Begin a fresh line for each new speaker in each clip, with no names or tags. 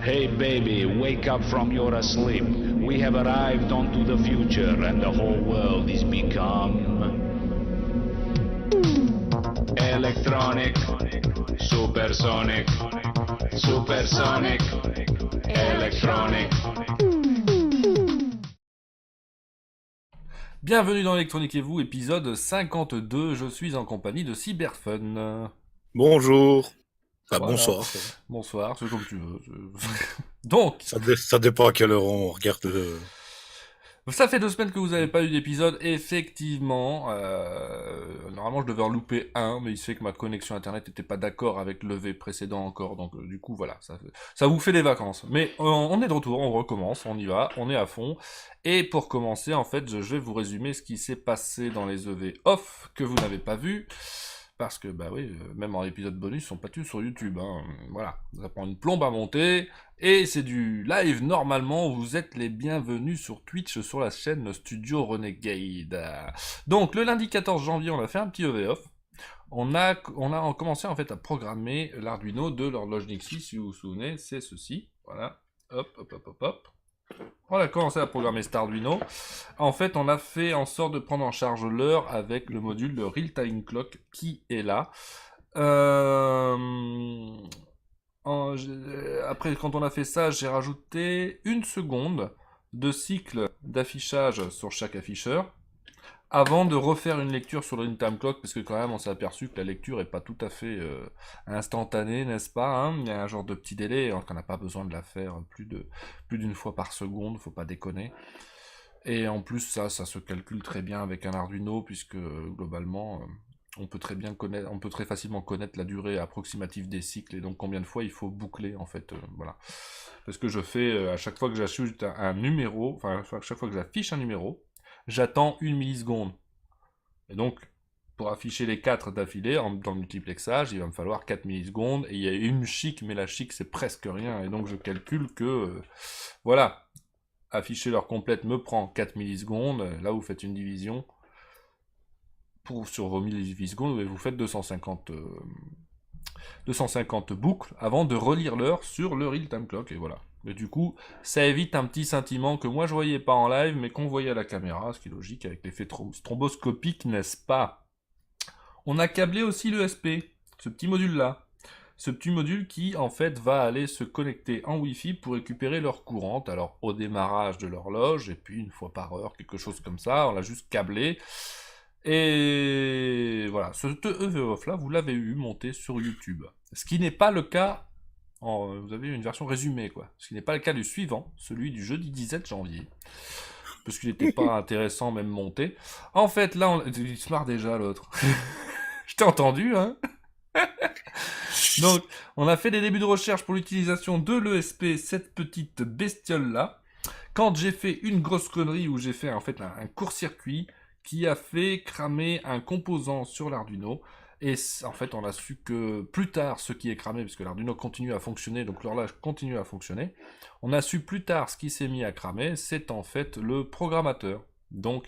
Hey baby, wake up from your sleep. We have arrived onto the future and the whole world is become electronic, supersonic, supersonic, electronic.
Bienvenue dans Electronique et vous, épisode 52, je suis en compagnie de Cyberfun.
Bonjour.
Voilà.
Bonsoir.
Bonsoir, c'est comme tu veux. Donc,
Ça dépend à quelle heure on regarde.
ça fait 2 semaines que vous n'avez pas eu d'épisode, effectivement. Normalement, je devais en louper un, mais il se fait que ma connexion internet n'était pas d'accord avec le V précédent encore, donc du coup, voilà, ça vous fait des vacances. Mais on est de retour, on recommence, on y va, on est à fond. Et pour commencer, en fait, je vais vous résumer ce qui s'est passé dans les EV off que vous n'avez pas vu. Parce que, bah oui, même en épisode bonus, ils sont pas tous sur YouTube, hein. Voilà, ça prend une plombe à monter, et c'est du live normalement, vous êtes les bienvenus sur Twitch, sur la chaîne Studio Renegade. Donc, le lundi 14 janvier, on a fait un petit EV off. On a commencé en fait à programmer l'Arduino de l'horloge Nixie, si vous vous souvenez, c'est ceci, voilà, hop, hop, hop, hop, hop. On a commencé à programmer cet Arduino. En fait, on a fait en sorte de prendre en charge l'heure avec le module de Real Time Clock qui est là. Après, quand on a fait ça, j'ai rajouté 1 seconde de cycle d'affichage sur chaque afficheur avant de refaire une lecture sur le Real Time Clock, parce que quand même on s'est aperçu que la lecture est pas tout à fait instantanée, n'est-ce pas, hein. Il y a un genre de petit délai, alors qu'on n'a pas besoin de la faire plus d'une fois par seconde, faut pas déconner. Et en plus ça se calcule très bien avec un Arduino, puisque globalement on peut très facilement connaître la durée approximative des cycles, et donc combien de fois il faut boucler en fait, voilà. Parce que je fais, à chaque fois que j'ajoute un numéro, enfin à chaque fois que j'affiche un numéro, j'attends 1 milliseconde. Et donc, pour afficher les 4 d'affilée, dans le multiplexage, il va me falloir 4 millisecondes, et il y a une chic, mais la chic c'est presque rien, et donc je calcule que, voilà, afficher l'heure complète me prend 4 millisecondes, là vous faites une division, sur vos millisecondes, vous faites 250 boucles, avant de relire l'heure sur le Real Time Clock, et voilà. Mais du coup, ça évite un petit sentiment que moi je voyais pas en live, mais qu'on voyait à la caméra, ce qui est logique avec l'effet stromboscopique, n'est-ce pas? On a câblé aussi l'ESP, ce petit module-là. Ce petit module qui, en fait, va aller se connecter en Wi-Fi pour récupérer l'heure courante, alors au démarrage de l'horloge, et puis une fois par heure, quelque chose comme ça, on l'a juste câblé. Et voilà, ce EV off-là, vous l'avez eu monté sur YouTube. Ce qui n'est pas le cas... vous avez une version résumée, quoi. Ce qui n'est pas le cas du suivant, celui du jeudi 17 janvier. Parce qu'il n'était pas intéressant, même monté. En fait, là, il se marre déjà, l'autre. Je t'ai entendu, hein. Donc, on a fait des débuts de recherche pour l'utilisation de l'ESP, cette petite bestiole-là. Quand j'ai fait une grosse connerie où j'ai fait, en fait, un court-circuit qui a fait cramer un composant sur l'Arduino. Et en fait, on a su que plus tard, ce qui est cramé, puisque l'Arduino continue à fonctionner, donc l'horloge continue à fonctionner, on a su plus tard ce qui s'est mis à cramer, c'est en fait le programmateur. Donc,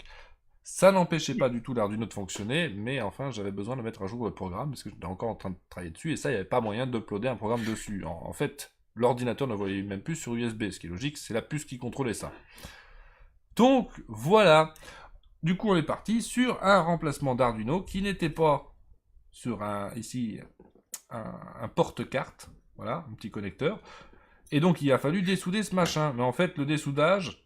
ça n'empêchait pas du tout l'Arduino de fonctionner, mais enfin, j'avais besoin de mettre à jour le programme, parce que j'étais encore en train de travailler dessus, et ça, il n'y avait pas moyen d'uploader un programme dessus. En fait, l'ordinateur ne voyait même plus sur USB, ce qui est logique, c'est la puce qui contrôlait ça. Donc, voilà. Du coup, on est parti sur un remplacement d'Arduino qui n'était pas sur un porte-carte, voilà, un petit connecteur. Et donc, il a fallu dessouder ce machin. Mais en fait, le dessoudage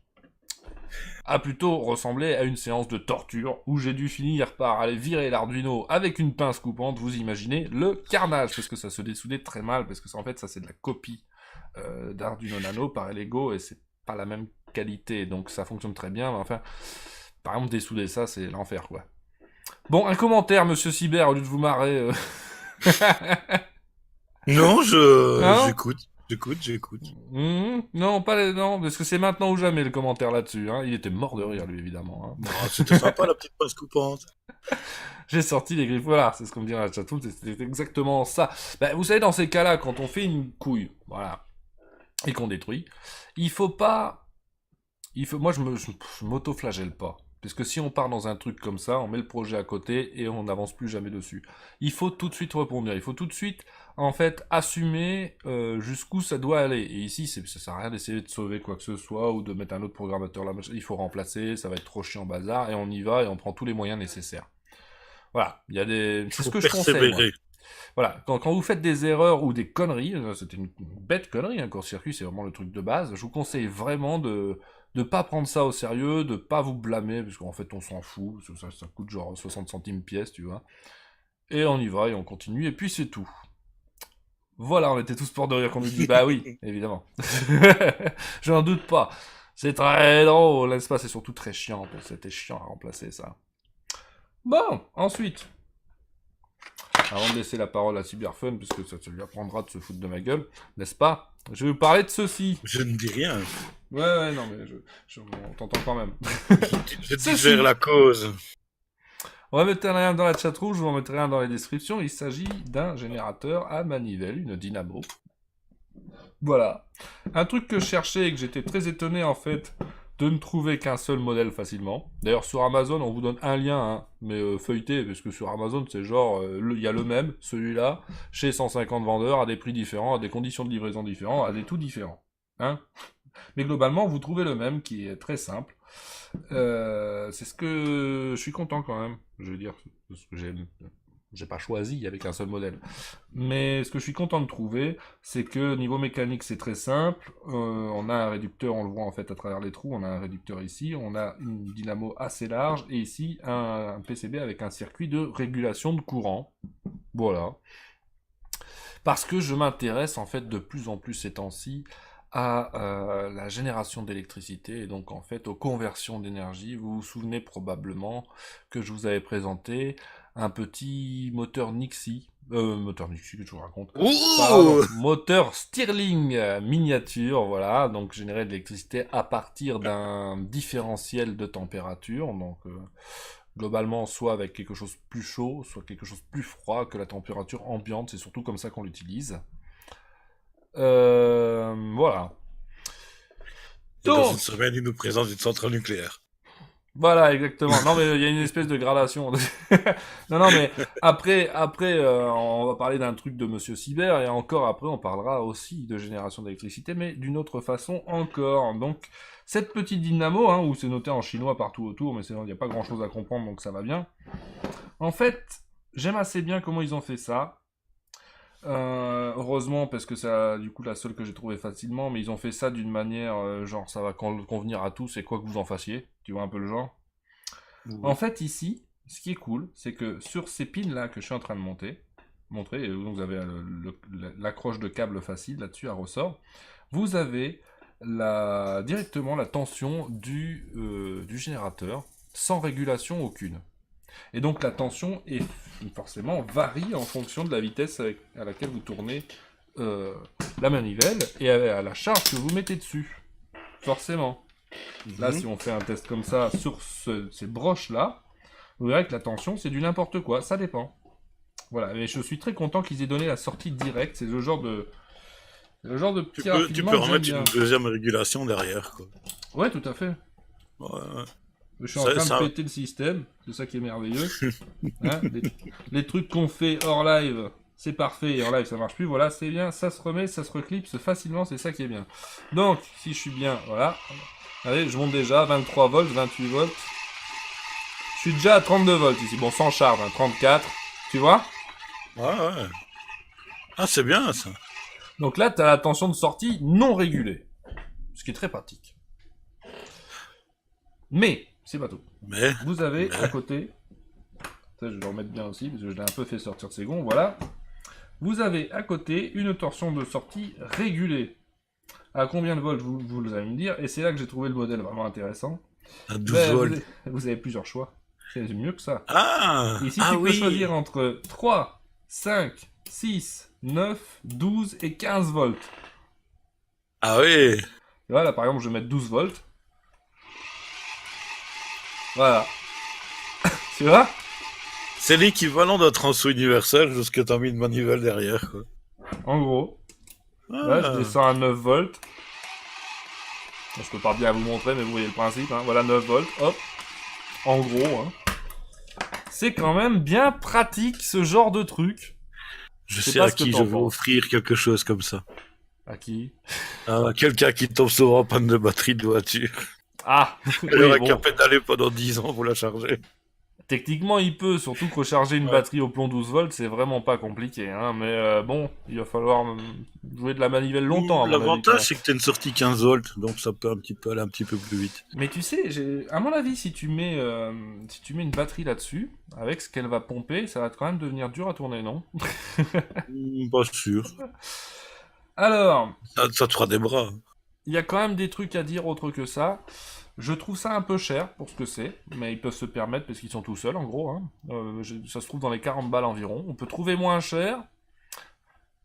a plutôt ressemblé à une séance de torture où j'ai dû finir par aller virer l'Arduino avec une pince coupante. Vous imaginez le carnage, parce que ça se dessoudait très mal, parce que ça, en fait, ça c'est de la copie d'Arduino Nano par Lego et c'est pas la même qualité. Donc, ça fonctionne très bien, mais enfin... Par exemple, dessouder ça, c'est l'enfer, quoi. Bon, un commentaire, monsieur Cyber, au lieu de vous marrer.
Non,
Hein
j'écoute.
Non, non, parce que c'est maintenant ou jamais le commentaire là-dessus. Hein. Il était mort de rire, lui, évidemment. Hein.
Non, c'était sympa la petite pince coupante.
J'ai sorti les griffes, voilà, c'est ce qu'on me dirait à la chatroom, c'était exactement ça. Ben, vous savez, dans ces cas-là, quand on fait une couille, voilà, et qu'on détruit, il faut pas... Moi, je m'auto-flagelle pas. Parce que si on part dans un truc comme ça, on met le projet à côté et on n'avance plus jamais dessus. Il faut tout de suite rebondir. Il faut tout de suite en fait, assumer jusqu'où ça doit aller. Et ici, ça sert à rien d'essayer de sauver quoi que ce soit ou de mettre un autre programmateur là. Il faut remplacer, ça va être trop chiant bazar, et on y va et on prend tous les moyens nécessaires. Voilà, il y a des... C'est ce que je conseille, moi. Voilà, quand vous faites des erreurs ou des conneries, c'était une bête connerie, un court-circuit, c'est vraiment le truc de base, je vous conseille vraiment de pas prendre ça au sérieux, de pas vous blâmer, parce qu'en fait on s'en fout, parce que ça coûte genre 60 centimes pièce, tu vois. Et on y va, et on continue, et puis c'est tout. Voilà, on était tous pour de rire qu'on nous dit, bah oui, évidemment. Je n'en doute pas. C'est très drôle, n'est-ce pas? C'est surtout très chiant, c'était chiant à remplacer ça. Bon, ensuite... Avant de laisser la parole à Cyberfun, puisque ça lui apprendra de se foutre de ma gueule, n'est-ce pas? Je vais vous parler de ceci.
Je ne dis rien.
Ouais, non, mais on t'entend quand même.
Je digère la cause.
On va mettre un lien dans la chatroom, je vous en mettrai un dans les descriptions. Il s'agit d'un générateur à manivelle, une dynamo. Voilà. Un truc que je cherchais et que j'étais très étonné, en fait, de ne trouver qu'un seul modèle facilement. D'ailleurs, sur Amazon, on vous donne un lien, hein, mais feuilleté, parce que sur Amazon, c'est genre, il y a le même, celui-là, chez 150 vendeurs, à des prix différents, à des conditions de livraison différentes, à des tout différents. Hein, mais globalement, vous trouvez le même, qui est très simple. C'est ce que je suis content quand même, je veux dire, parce que j'ai pas choisi avec un seul modèle. Mais ce que je suis content de trouver, c'est que niveau mécanique, c'est très simple. On a un réducteur, on le voit en fait à travers les trous, on a un réducteur ici, on a une dynamo assez large, et ici un PCB avec un circuit de régulation de courant. Voilà. Parce que je m'intéresse en fait de plus en plus ces temps-ci à la génération d'électricité, et donc en fait aux conversions d'énergie. Vous vous souvenez probablement que je vous avais présenté un petit moteur Nixie, que je vous raconte, pardon, moteur Stirling miniature, voilà, donc générer de l'électricité à partir d'un différentiel de température, donc globalement soit avec quelque chose plus chaud, soit quelque chose plus froid que la température ambiante, c'est surtout comme ça qu'on l'utilise. Voilà.
Donc, dans une semaine, il nous présente une centrale nucléaire.
Voilà, exactement. Non, mais il y a une espèce de gradation. non, mais après, on va parler d'un truc de Monsieur Cyber, et encore après, on parlera aussi de génération d'électricité, mais d'une autre façon encore. Donc, cette petite dynamo, hein, où c'est noté en chinois partout autour, mais il n'y a pas grand-chose à comprendre, donc ça va bien. En fait, j'aime assez bien comment ils ont fait ça. Heureusement, parce que c'est du coup la seule que j'ai trouvée facilement, mais ils ont fait ça d'une manière genre ça va convenir à tous et quoi que vous en fassiez, tu vois un peu le genre. En fait ici, ce qui est cool, c'est que sur ces pins là que je suis en train de montrer, et donc vous avez l'accroche de câble facile là-dessus à ressort, vous avez directement la tension du générateur sans régulation aucune. Et donc la tension est forcément varie en fonction de la vitesse à laquelle vous tournez la manivelle et à la charge que vous mettez dessus. Forcément. Là, si on fait un test comme ça sur ces broches-là, vous verrez que la tension, c'est du n'importe quoi. Ça dépend. Voilà. Mais je suis très content qu'ils aient donné la sortie directe. C'est le genre de petit raffinement.
Tu peux remettre une deuxième régulation derrière, quoi.
Ouais, tout à fait.
Ouais.
Je suis en train de péter le système, c'est ça qui est merveilleux. Hein, les trucs qu'on fait hors live, c'est parfait, et en live ça marche plus, voilà, c'est bien, ça se remet, ça se reclipse facilement, c'est ça qui est bien. Donc, si je suis bien, voilà. Allez, je monte déjà, 23 volts, 28 volts. Je suis déjà à 32 volts ici, bon, sans charge, hein, 34, tu vois?
Ouais. Ah, c'est bien ça.
Donc là, tu as la tension de sortie non régulée, ce qui est très pratique. Mais... c'est pas tout.
Mais
vous avez à côté, ça je vais le remettre bien aussi, parce que je l'ai un peu fait sortir de ses gonds, voilà. Vous avez à côté une torsion de sortie régulée. À combien de volts vous allez me dire, et c'est là que j'ai trouvé le modèle vraiment intéressant.
À 12 volts.
Vous avez plusieurs choix. C'est mieux que ça.
Ah
ici, tu peux choisir entre 3, 5, 6, 9, 12 et 15 volts.
Ah oui.
Voilà, par exemple, je vais mettre 12 volts. Voilà. Tu vois?
C'est l'équivalent d'un transo universel jusqu'à t'as mis une manivelle derrière, quoi.
En gros. Là, je descends à 9 volts. Je peux pas bien vous montrer, mais vous voyez le principe. Hein. Voilà, 9 volts. Hop. En gros. Hein. C'est quand même bien pratique, ce genre de truc.
Je
sais
sais
pas
à
ce que
qui je
t'en
vais
penses.
offrir quelque chose comme ça.
À qui?
À quelqu'un qui tombe souvent en panne de batterie de voiture.
Ah,
Il
oui,
aura qu'à
bon.
pédaler pendant 10 ans pour la charger.
Techniquement, il peut, surtout que recharger une
Ouais.
batterie au plomb 12 volts, c'est vraiment pas compliqué, hein. Mais bon, il va falloir jouer de la manivelle longtemps, à mon avis, quand
L'avantage,
même.
c'est que t'as une sortie 15 volts, donc ça peut un petit peu aller un petit peu plus vite.
Mais tu sais, à mon avis, si tu mets une batterie là-dessus, avec ce qu'elle va pomper, ça va quand même devenir dur à tourner, non?
Pas sûr.
Alors,
Ça te fera des bras.
il y a quand même des trucs à dire autre que ça. Je trouve ça un peu cher pour ce que c'est, mais ils peuvent se permettre parce qu'ils sont tout seuls, en gros, hein. Ça se trouve dans les 40 balles environ. On peut trouver moins cher,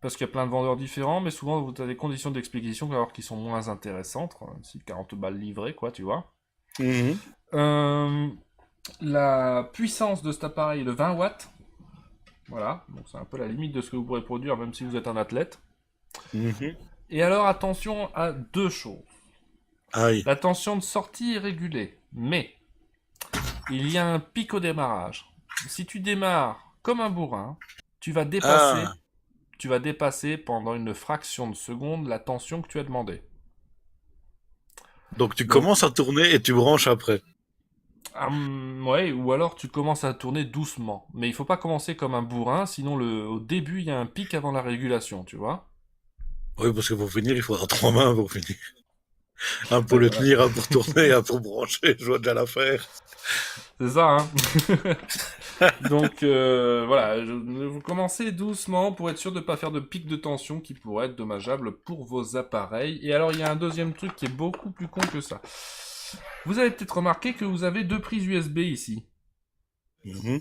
parce qu'il y a plein de vendeurs différents, mais souvent vous avez des conditions d'expédition alors qui sont moins intéressantes. Si 40 balles livrées, quoi, tu vois.
Mhm.
Euh, la puissance de cet appareil est de 20 watts. Voilà, donc c'est un peu la limite de ce que vous pourrez produire, même si vous êtes un athlète.
Mhm.
Et alors, attention à deux choses.
Aïe.
La tension de sortie est régulée, mais il y a un pic au démarrage. Si tu démarres comme un bourrin, tu vas dépasser,
Ah,
tu vas dépasser pendant une fraction de seconde la tension que tu as demandé.
donc tu
Donc,
commences à tourner et tu branches après.
ouais, ou alors tu commences à tourner doucement. Mais il faut pas commencer comme un bourrin, sinon au début il y a un pic avant la régulation, tu vois.
Oui, parce que pour finir, il faudra 3 mains pour finir. Un pour
Ouais,
le
voilà.
tenir, un pour tourner, un pour brancher. Je vois déjà l'affaire.
C'est ça, hein. Donc voilà, vous commencez doucement pour être sûr de ne pas faire de pic de tension qui pourrait être dommageable pour vos appareils. Et alors il y a un deuxième truc qui est beaucoup plus con que ça. Vous avez peut-être remarqué que vous avez deux prises USB ici.
Mhm.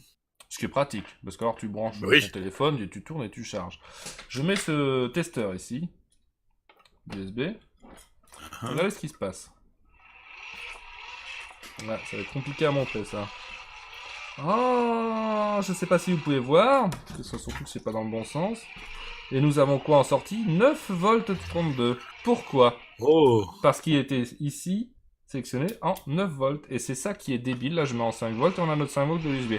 Ce qui est pratique, parce que alors tu branches
Oui.
ton téléphone et tu tournes et tu charges. Je mets ce testeur ici, USB.
Hein.
Regardez ce qui se passe. Ouais, ça va être compliqué à montrer ça. Oh, je sais pas si vous pouvez voir, parce que ça surtout que c'est pas dans le bon sens. Et nous avons quoi en sortie? 9 volts 32. Pourquoi?
Oh.
Parce qu'il était ici sélectionné en 9 volts. Et c'est ça qui est débile. Là, je mets en 5 volts et on a notre 5 volts de USB.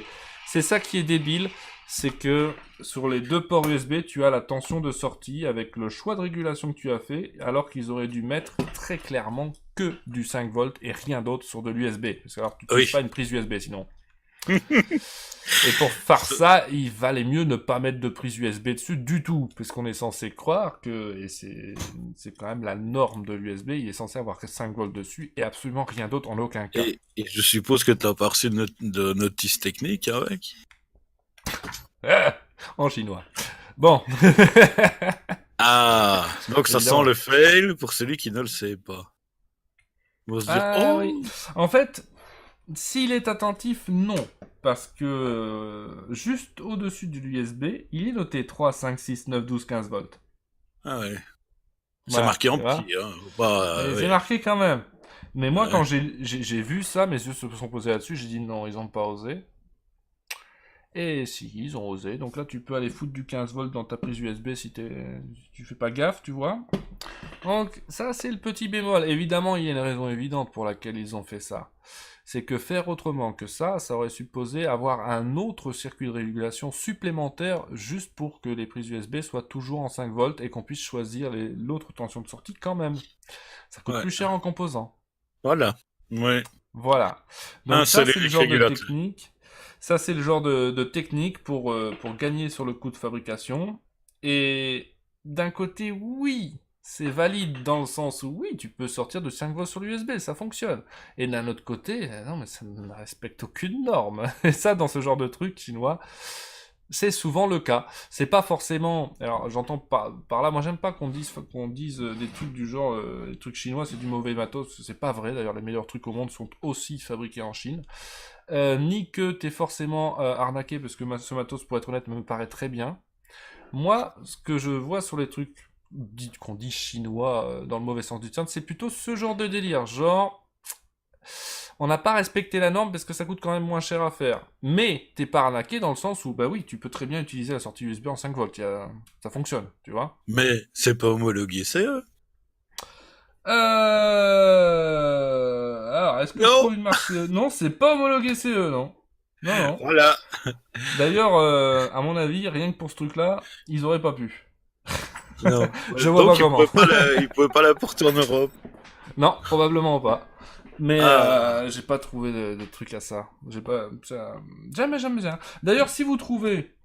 C'est ça qui est débile, c'est que sur les deux ports USB, tu as la tension de sortie avec le choix de régulation que tu as fait, alors qu'ils auraient dû mettre très clairement que du 5 volts et rien d'autre sur de l'USB. Parce que alors, tu n'utilises
Oui.
pas une prise USB sinon. Et pour faire ça, il valait mieux ne pas mettre de prise USB dessus du tout, parce qu'on est censé croire que, et c'est quand même la norme de l'USB, il est censé avoir que 5 volts dessus et absolument rien d'autre en aucun cas.
Et je suppose que tu n'as pas reçu de notice technique avec.
En chinois. Bon.
Ah, donc ça
Évidemment.
sent le fail pour celui qui ne le sait pas. On va se dire,
Ah
oh,
oui. En fait, s'il est attentif, non. Parce que juste au-dessus de l'USB, il est noté 3, 5, 6, 9, 12, 15 volts.
ah ouais. C'est
Voilà,
marqué en
tu vois.
petit, hein. Faut pas,
Et c'est
ouais.
marqué quand même. Mais moi,
Ouais.
quand j'ai vu ça, mes yeux se sont posés là-dessus, j'ai dit non, ils ont pas osé. Et si, ils ont osé. Donc là, tu peux aller foutre du 15 volts dans ta prise USB si tu fais pas gaffe, tu vois. Donc ça, c'est le petit bémol. Évidemment, il y a une raison évidente pour laquelle ils ont fait ça. C'est que faire autrement que ça aurait supposé avoir un autre circuit de régulation supplémentaire juste pour que les prises USB soient toujours en 5 volts et qu'on puisse choisir l'autre tension de sortie quand même. Ça coûte
Ouais.
plus cher en composants.
Voilà. Ouais.
Voilà. Donc
Un
ça,
seul
c'est le genre de
régulateur.
technique. Ça, c'est le genre de technique pour gagner sur le coût de fabrication. Et d'un côté, oui, c'est valide dans le sens où, oui, tu peux sortir de 5 volts sur l'USB, ça fonctionne. Et d'un autre côté, non, mais ça ne respecte aucune norme. Et ça, dans ce genre de truc chinois, c'est souvent le cas. C'est pas forcément. Alors, j'entends par là, moi, j'aime pas qu'on dise des trucs du genre, les trucs chinois, c'est du mauvais matos. C'est pas vrai. D'ailleurs, les meilleurs trucs au monde sont aussi fabriqués en Chine. Ni que t'es forcément arnaqué, parce que ce matos, pour être honnête, me paraît très bien. Moi, ce que je vois sur les trucs qu'on dit chinois dans le mauvais sens du terme, c'est plutôt ce genre de délire. Genre, on n'a pas respecté la norme parce que ça coûte quand même moins cher à faire. Mais t'es pas arnaqué dans le sens où, bah oui, tu peux très bien utiliser la sortie USB en 5 volts. Ça fonctionne, tu vois.
Mais c'est pas homologué, c'est eux.
Alors, est-ce que je
Non.
trouve une marque CE? Non, c'est pas homologué CE, non. Non, non.
Voilà.
D'ailleurs, à mon avis, rien que pour ce truc-là, ils auraient pas pu.
Non.
Je vois
Donc,
pas comment.
il pouvait pas l'apporter en Europe.
Non, probablement pas. Mais
Ah.
j'ai pas trouvé de truc à ça. J'ai pas... Jamais, jamais, jamais. D'ailleurs, si vous trouvez...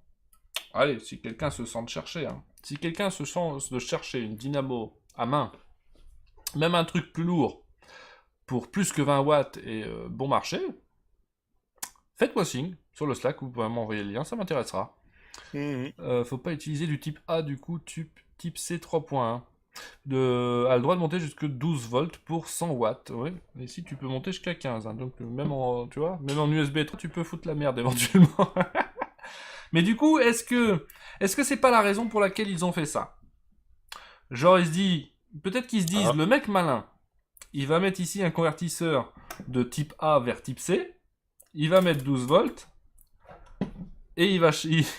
Allez, si quelqu'un se sent de chercher, hein. Si quelqu'un se sent de chercher une dynamo à main, même un truc plus lourd, pour plus que 20 watts et bon marché, faites-moi signe sur le Slack, vous pouvez m'envoyer le lien, ça m'intéressera.
Mhm.
Faut pas utiliser du type A, du coup, type C 3.1. A le droit de monter jusque 12 volts pour 100 watts, oui. Et ici, tu peux monter jusqu'à 15, hein. Donc même en, tu vois, même en USB 3, tu peux foutre la merde éventuellement. Mais du coup, est-ce que c'est pas la raison pour laquelle ils ont fait ça? Genre, peut-être qu'ils se disent,
Ah.
le mec malin, il va mettre ici un convertisseur de type A vers type C, il va mettre 12 volts, et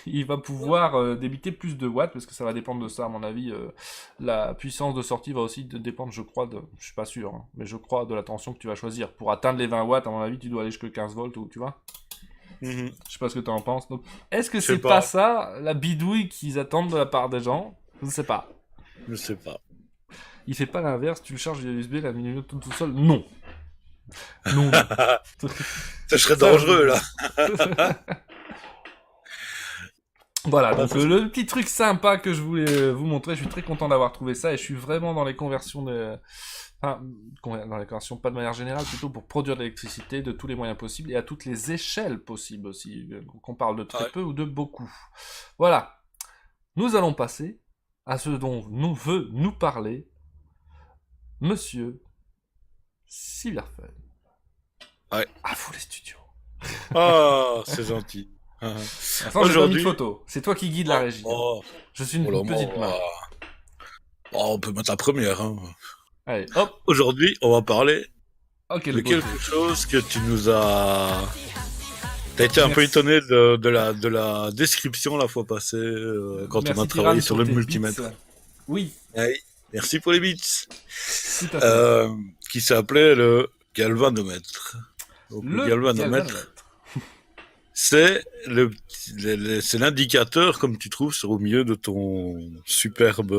il va pouvoir débiter plus de watts, parce que ça va dépendre de ça, à mon avis. La puissance de sortie va aussi dépendre, je crois, je suis pas sûr, hein, mais je crois de la tension que tu vas choisir. Pour atteindre les 20 watts, à mon avis, tu dois aller jusqu'à 15 volts, ou tu vois.
Mhm.
Je sais pas ce que tu en penses. Donc, est-ce que
Je sais
c'est pas ça, la bidouille qu'ils attendent de la part des gens? Je ne sais pas.
Je sais pas.
Il fait pas l'inverse, tu le charges via USB, la minute tout seul? Non. Non.
Ça serait
Ça,
dangereux,
je-
là.
Voilà,
Ah,
donc
ça,
le petit truc sympa que je voulais vous montrer, je suis très content d'avoir trouvé ça et je suis vraiment dans les conversions enfin, dans les conversions pas de manière générale, plutôt pour produire de l'électricité de tous les moyens possibles et à toutes les échelles possibles aussi, qu'on parle de très
Ouais.
peu ou de beaucoup. Voilà, nous allons passer à ce dont nous veut nous parler Monsieur Cyberfun.
Ouais.
À vous les studios.
Ah, c'est gentil.
Enfin, j'ai pas mis de photo, c'est toi qui guide la régie.
Oh,
Je suis une
oh là,
petite main.
on peut mettre la première. Hein.
Allez, hop.
Aujourd'hui, on va parler
Ok,
de
le beau
quelque
truc.
chose que tu nous as... T'as été un peu
Merci.
étonné de la description la fois passée quand
Merci
on a travaillé
Tyrann
sur
pour
le
tes
multimètre.
bits. Oui,
Ouais, merci pour les bits.
tout à fait.
Qui s'appelait le galvanomètre. Donc, le galvanomètre, c'est c'est l'indicateur comme tu trouves sur au milieu de ton superbe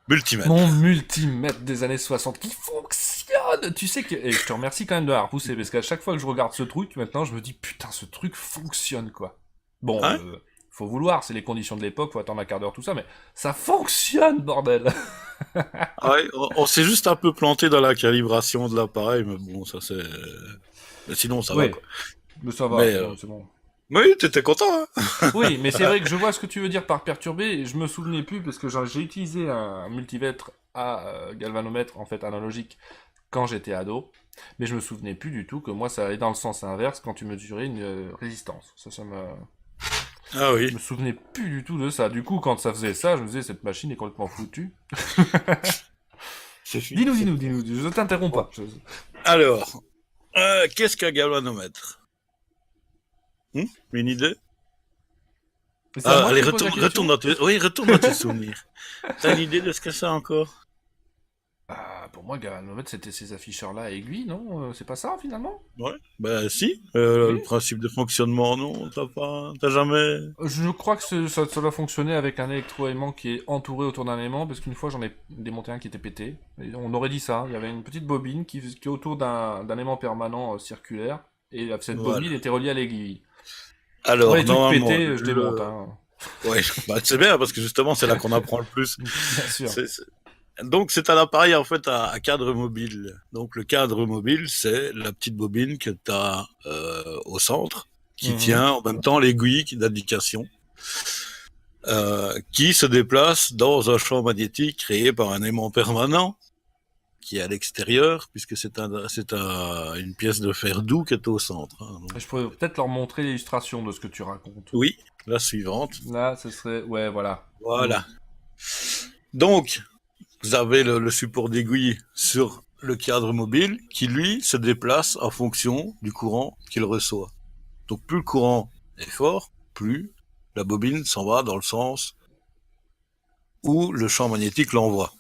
multimètre.
Mon multimètre des années 60 qui fonctionne. Tu sais que... Et je te remercie quand même de l'avoir poussé, parce qu'à chaque fois que je regarde ce truc, maintenant, je me dis, putain, ce truc fonctionne, quoi. Bon,
Hein
faut vouloir, c'est les conditions de l'époque, faut attendre un quart d'heure, tout ça, mais ça fonctionne, bordel.
Ouais, on s'est juste un peu planté dans la calibration de l'appareil, mais bon, ça c'est... Mais sinon, ça va,
Oui,
quoi.
mais ça va,
Mais,
sinon, c'est bon.
Oui, t'étais content, hein.
Oui, mais c'est vrai que je vois ce que tu veux dire par perturbé, et je me souvenais plus, parce que j'ai utilisé un multimètre à galvanomètre, en fait, analogique, quand j'étais ado, mais je me souvenais plus du tout que moi, ça allait dans le sens inverse quand tu mesurais une résistance. Ça me...
Ah
Je
oui.
me souvenais plus du tout de ça. Du coup, quand ça faisait ça, je me disais, cette machine est complètement foutue.
C'est fini.
Dis-nous, je t'interromps pas.
Alors, qu'est-ce qu'un galvanomètre Une idée
C'est à moi
allez,
qui pose la question
retourne dans tes souvenirs. T'as une idée de ce que c'est encore
Pour moi, galvanomètre, c'était ces afficheurs-là à aiguille, non C'est pas ça, finalement
Ouais. Bah si.
Oui.
Le principe de fonctionnement, non, t'as jamais.
Je crois que ça doit fonctionner avec un électroaimant qui est entouré autour d'un aimant, parce qu'une fois j'en ai démonté un qui était pété. Et on aurait dit ça, il y avait une petite bobine qui est autour d'un aimant permanent circulaire, et cette
Voilà.
bobine était reliée à l'aiguille.
Alors,
Ouais, les trucs
normalement,
pétés, je démonte. Hein.
Ouais, bah c'est bien parce que justement c'est là qu'on apprend le plus.
Bien sûr.
Donc c'est un appareil en fait à cadre mobile. Donc le cadre mobile c'est la petite bobine que tu as au centre qui tient en même temps l'aiguille d'indication qui se déplace dans un champ magnétique créé par un aimant permanent qui est à l'extérieur puisque c'est une pièce de fer doux qui est au centre. Hein. Donc,
Je pourrais peut-être leur montrer l'illustration de ce que tu racontes.
oui, la suivante.
Là, ce serait... Ouais, voilà.
Voilà. Donc, vous avez le support d'aiguille sur le cadre mobile qui, lui, se déplace en fonction du courant qu'il reçoit. Donc, plus le courant est fort, plus la bobine s'en va dans le sens où le champ magnétique l'envoie.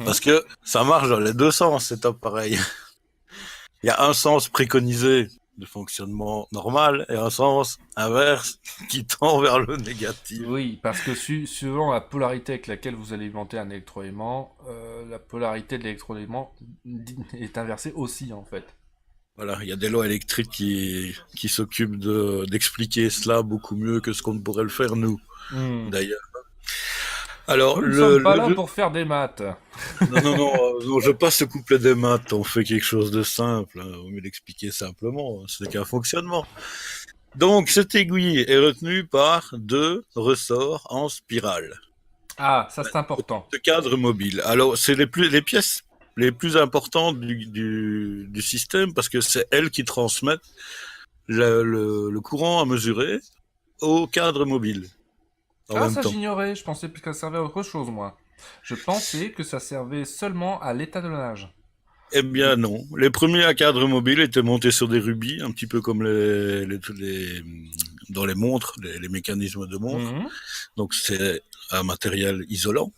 Parce que ça marche dans les deux sens, cet appareil. Il y a un sens préconisé de fonctionnement normal et un sens inverse qui tend vers le négatif.
Oui, parce que suivant la polarité avec laquelle vous alimentez un électroaimant, la polarité de l'électroaimant est inversée aussi, en fait.
Voilà, il y a des lois électriques qui s'occupent d'expliquer cela beaucoup mieux que ce qu'on pourrait le faire nous,
Hmm.
d'ailleurs. Alors,
Nous ne sommes pas là pour faire des maths.
non, je passe le couplet des maths, on fait quelque chose de simple, hein, au mieux l'expliquer simplement, c'est qu'un fonctionnement. Donc, cette aiguille est retenue par 2 ressorts en spirale.
Ah, ça c'est important.
Ce cadre mobile. Alors, c'est les pièces les plus importantes du système parce que c'est elles qui transmettent le courant à mesurer au cadre mobile en
Ah,
même
ça
temps.
j'ignorais, je pensais que ça servait à autre chose, moi. Je pensais que ça servait seulement à l'étalonnage.
Eh bien non. Les premiers cadres mobiles étaient montés sur des rubis, un petit peu comme dans les montres, les mécanismes de montre.
Mhm.
Donc c'est un matériel isolant.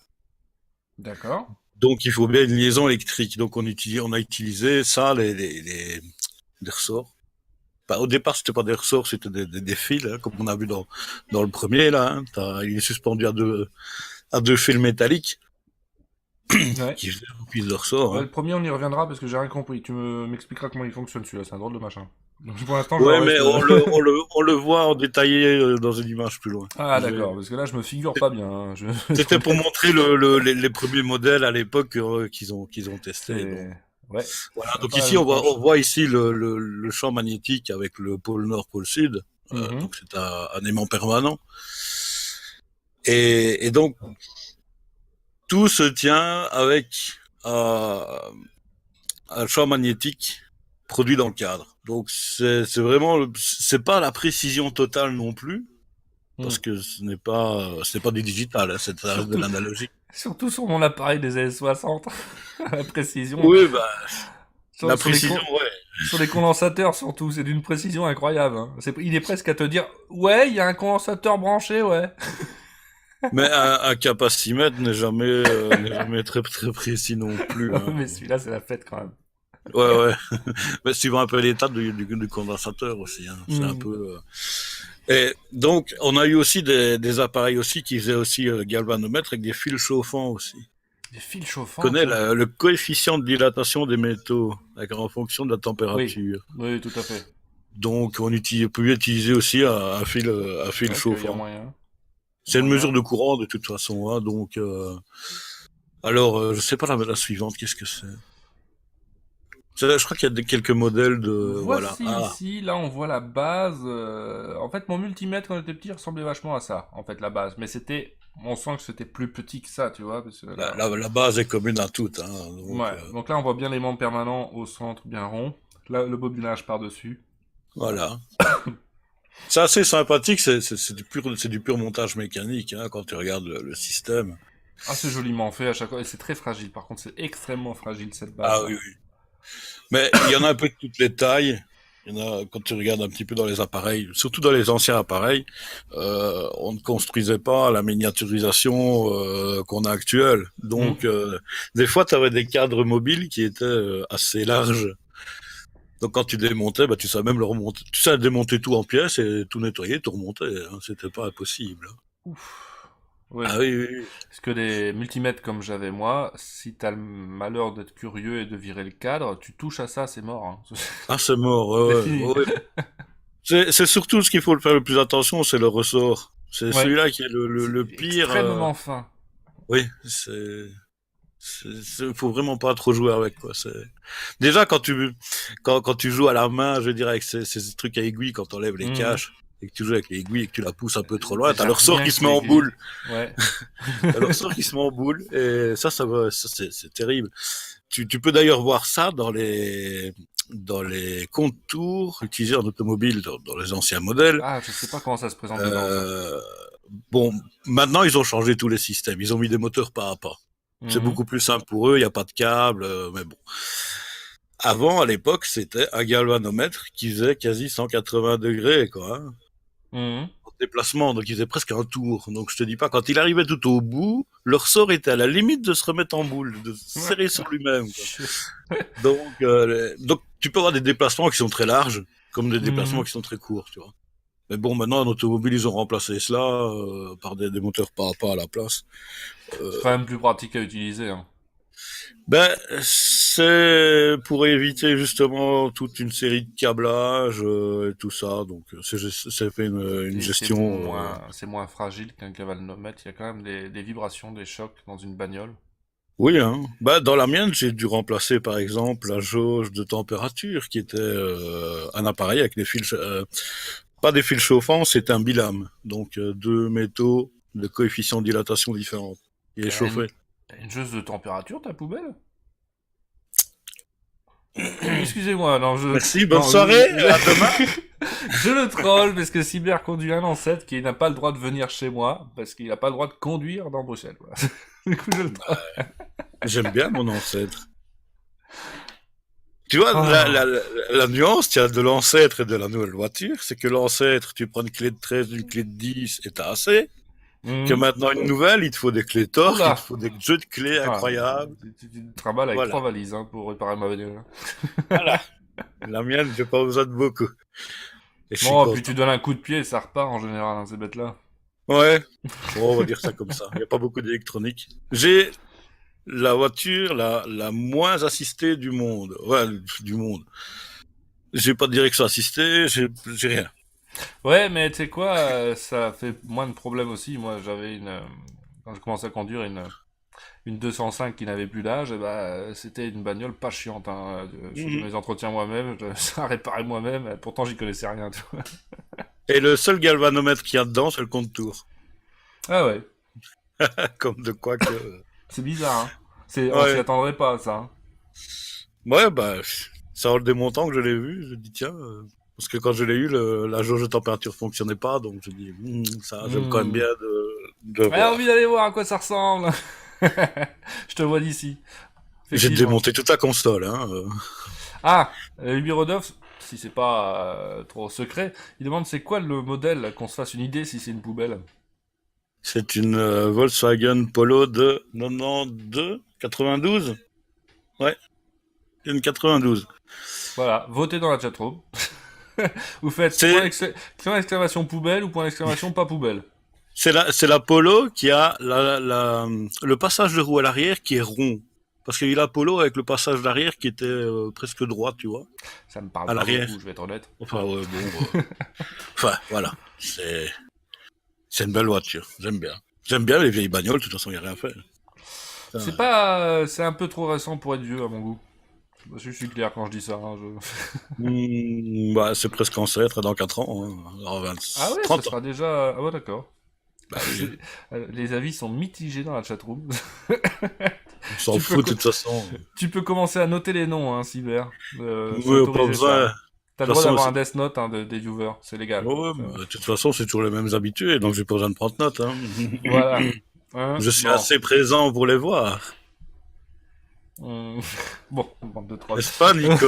D'accord.
Donc il faut bien une liaison électrique. Donc on a utilisé ça, les ressorts. Bah, au départ, c'était pas des ressorts, c'était des fils, hein, comme on a vu dans le premier là. Hein. Il est suspendu à deux fils métalliques
Ouais.
qui faisaient une prise de ressort.
Ouais,
Hein.
le premier on y reviendra parce que j'ai rien compris. M'expliqueras comment il fonctionne celui-là, c'est un drôle de machin. Donc, pour l'instant, je
Ouais, mais
reste.
on le voit en détaillé dans une image plus loin.
Ah d'accord, parce que là je me figure pas bien. Hein.
C'était pour montrer les premiers modèles à l'époque qu'ils ont testés. Donc.
Ouais.
Voilà.
Ça a
Donc
pas la
ici,
même tronche.
on voit ici le champ magnétique avec le pôle nord, pôle sud.
Mhm.
Donc c'est un aimant permanent. Et donc tout se tient avec un champ magnétique produit dans le cadre. Donc c'est vraiment, c'est pas la précision totale non plus. Parce
Mhm.
que ce n'est pas du digital, hein, c'est de
Surtout,
l'analogique.
surtout sur mon appareil des années 60. La précision.
Oui, bah,
Sur,
la
sur les
précision, ouais.
sur les condensateurs surtout, c'est d'une précision incroyable. Hein. Il est presque à te dire, ouais, il y a un condensateur branché, ouais.
Mais un capacimètre n'est jamais très, très précis non plus. Hein.
Mais celui-là, c'est la fête quand même.
Ouais. Mais suivant un peu l'état du condensateur aussi. Hein. C'est un
Mhm.
peu. Et donc, on a eu aussi des appareils aussi qui faisaient aussi galvanomètre avec des fils chauffants aussi.
Des fils
On
chauffants,
connaît
tiens.
le coefficient de dilatation des métaux en fonction de la
Oui,
température.
oui, tout à fait.
Donc, on peut utiliser aussi un fil
Ouais, qu'il y a
chauffant.
moyen.
C'est une mesure
Moyen.
de courant de toute façon. Hein, donc, alors, je sais pas la suivante. Qu'est-ce que c'est? Je crois qu'il y a quelques modèles de voilà.
Voici
Ah,
ici, là on voit la base. En fait, mon multimètre quand j'étais petit ressemblait vachement à ça, en fait, la base. Mais on sent que c'était plus petit que ça, tu vois. Parce que là,
la base est commune à toutes. Hein, donc,
ouais. Donc là, on voit bien l'aimant permanent au centre, bien rond. Là, le bobinage par-dessus.
voilà. C'est assez sympathique. C'est du pur montage mécanique hein, quand tu regardes le système.
Ah, c'est joliment fait à chaque fois. Et c'est très fragile. Par contre, c'est extrêmement fragile cette
Ah
base-là.
oui. Mais il y en a un peu de toutes les tailles. Il y en a, quand tu regardes un petit peu dans les appareils, surtout dans les anciens appareils, on ne construisait pas la miniaturisation qu'on a actuelle. Donc, des fois, tu avais des cadres mobiles qui étaient assez larges. Donc, quand tu démontais, bah, tu savais même le remonter. Tu savais démonter tout en pièces et tout nettoyer, tout remonter. Hein. C'était pas impossible.
Ouf. Oui.
Ah oui.
Parce que les multimètres comme j'avais moi, si t'as le malheur d'être curieux et de virer le cadre, tu touches à ça, c'est mort. Hein.
Ah, c'est mort.
C'est
Ouais,
fini.
ouais. C'est surtout ce qu'il faut faire le plus attention, c'est le ressort. C'est
Ouais.
celui-là qui est le
C'est
pire.
extrêmement fin.
Oui, faut vraiment pas trop jouer avec quoi. Déjà quand tu joues à la main, je veux dire avec ces trucs à aiguilles quand t'enlèves les
Mhm.
caches et que tu joues avec les aiguilles et que tu la pousses un peu trop loin, t'as
Déjà
le ressort
rien
qui
que
se met
les
en
grilles.
boule.
Ouais.
T'as le ressort qui se met en boule et ça c'est terrible. Tu peux d'ailleurs voir ça dans les contours utilisés en automobile dans les anciens modèles.
Ah, je sais pas comment ça se présente dedans, ça.
Euh, bon, maintenant ils ont changé tous les systèmes. Ils ont mis des moteurs pas à pas. C'est
Mhm.
beaucoup plus simple pour eux, il n'y a pas de câble, mais bon. Avant, à l'époque, c'était un galvanomètre qui faisait quasi 180 degrés, quoi, hein,
Mhm.
en déplacement, donc il faisait presque un tour. Donc je te dis pas, quand il arrivait tout au bout, le ressort était à la limite de se remettre en boule, de se serrer sur lui-même, quoi. Donc tu peux avoir des déplacements qui sont très larges, comme des déplacements qui sont très courts, tu vois. Mais bon, maintenant, en automobile, ils ont remplacé cela par des moteurs pas à pas à la place.
C'est quand même plus pratique à utiliser. Hein.
Ben, c'est pour éviter justement toute une série de câblages et tout ça. Donc, c'est fait une
Et
gestion.
c'est moins fragile qu'un galvanomètre. Il y a quand même des vibrations, des chocs dans une bagnole.
Oui, hein. Ben, dans la mienne, j'ai dû remplacer par exemple la jauge de température qui était un appareil avec des fils, pas des fils chauffants, c'est un bilame. Donc, deux métaux de coefficient de dilatation différents. Il est
Elle a
chauffé.
une jauge de température, ta poubelle? Excusez-moi, non,
Merci, bonne soirée, à demain.
Je le troll parce que Cyber conduit un ancêtre qui n'a pas le droit de venir chez moi parce qu'il n'a pas le droit de conduire dans Bruxelles. Voilà. Du coup, je le troll.
J'aime bien mon ancêtre. Tu vois,
Oh.
la nuance, tiens, de l'ancêtre et de la nouvelle voiture, c'est que l'ancêtre, tu prends une clé de 13, une clé de 10 et t'as assez. Que maintenant, une nouvelle, il te faut des clés torques,
Oula.
il te faut des jeux de clés incroyables.
Tu te trimbales avec
Voilà.
3 valises hein, pour réparer ma bagnole.
Voilà. La mienne, j'ai pas besoin de beaucoup. Et je suis
Bon,
content.
puis tu donnes un coup de pied et ça repart en général, hein, ces bêtes-là.
Ouais. Bon, on va dire ça comme ça. Il n'y a pas beaucoup d'électronique. J'ai la voiture la moins assistée du monde. Ouais, du monde. J'ai pas de direction assistée, j'ai rien.
Ouais, mais tu sais quoi, ça fait moins de problèmes aussi. Moi, j'avais quand je commençais à conduire une 205 qui n'avait plus d'âge, et c'était une bagnole pas chiante. Hein. Je faisais mes entretiens moi-même, ça réparais moi-même. Pourtant, j'y connaissais rien. Tu vois.
Et le seul galvanomètre qu'il y a dedans, c'est le compte-tour.
Ah ouais,
Comme de quoi que...
c'est bizarre. Hein. On
Ouais.
s'y attendrait pas à ça. Hein.
Ouais, bah, ça en le démontant que je l'ai vu, je dis tiens, parce que quand je l'ai eu, la jauge de température fonctionnait pas, donc je dis ça, j'aime quand même bien de
J'ai
voir.
envie d'aller voir à quoi ça ressemble. Je te vois d'ici.
J'ai
Effectivement.
démonté toute la console, hein.
Ah, Ubirodov, si c'est pas trop secret, il demande c'est quoi le modèle, qu'on se fasse une idée si c'est une poubelle.
C'est une Volkswagen Polo de 92, 92. Ouais, une 92.
Voilà, votez dans la chatroom. Vous faites
C'est
point d'exclamation poubelle ou point d'exclamation pas poubelle.
c'est la Polo qui a le passage de roue à l'arrière qui est rond. Parce qu'il y a eu la Polo avec le passage d'arrière qui était presque droit, tu vois,
Ça me parle
à
pas
l'arrière.
beaucoup, je vais être honnête.
Enfin, ouais, bon. Enfin, voilà. C'est une belle voiture. J'aime bien. J'aime bien les vieilles bagnoles, de toute façon, il n'y a rien à faire.
C'est un peu trop récent pour être vieux à mon goût. Je suis clair quand je dis ça. Hein,
Bah, c'est presque ancêtre dans 4 ans. Hein. Alors,
Ah ouais,
30
ça
ans.
sera déjà... Ah ouais, d'accord.
Bah,
Les avis sont mitigés dans la chatroom.
on s'en
Tu peux
fout de
co-
toute façon.
Tu peux commencer à noter les noms, hein, Cyber. C'est
Oui, pas
autorisé,
besoin.
ça. T'as
De
le
toute
droit
façon,
d'avoir un Death Note hein, des viewers, c'est légal.
ouais, mais de toute façon, c'est toujours les mêmes habitués, donc j'ai pas besoin de prendre note. Hein.
Voilà. Hein,
Je suis
bon.
assez présent pour les voir.
Bon, bande de trolls.
N'est-ce pas, Nico?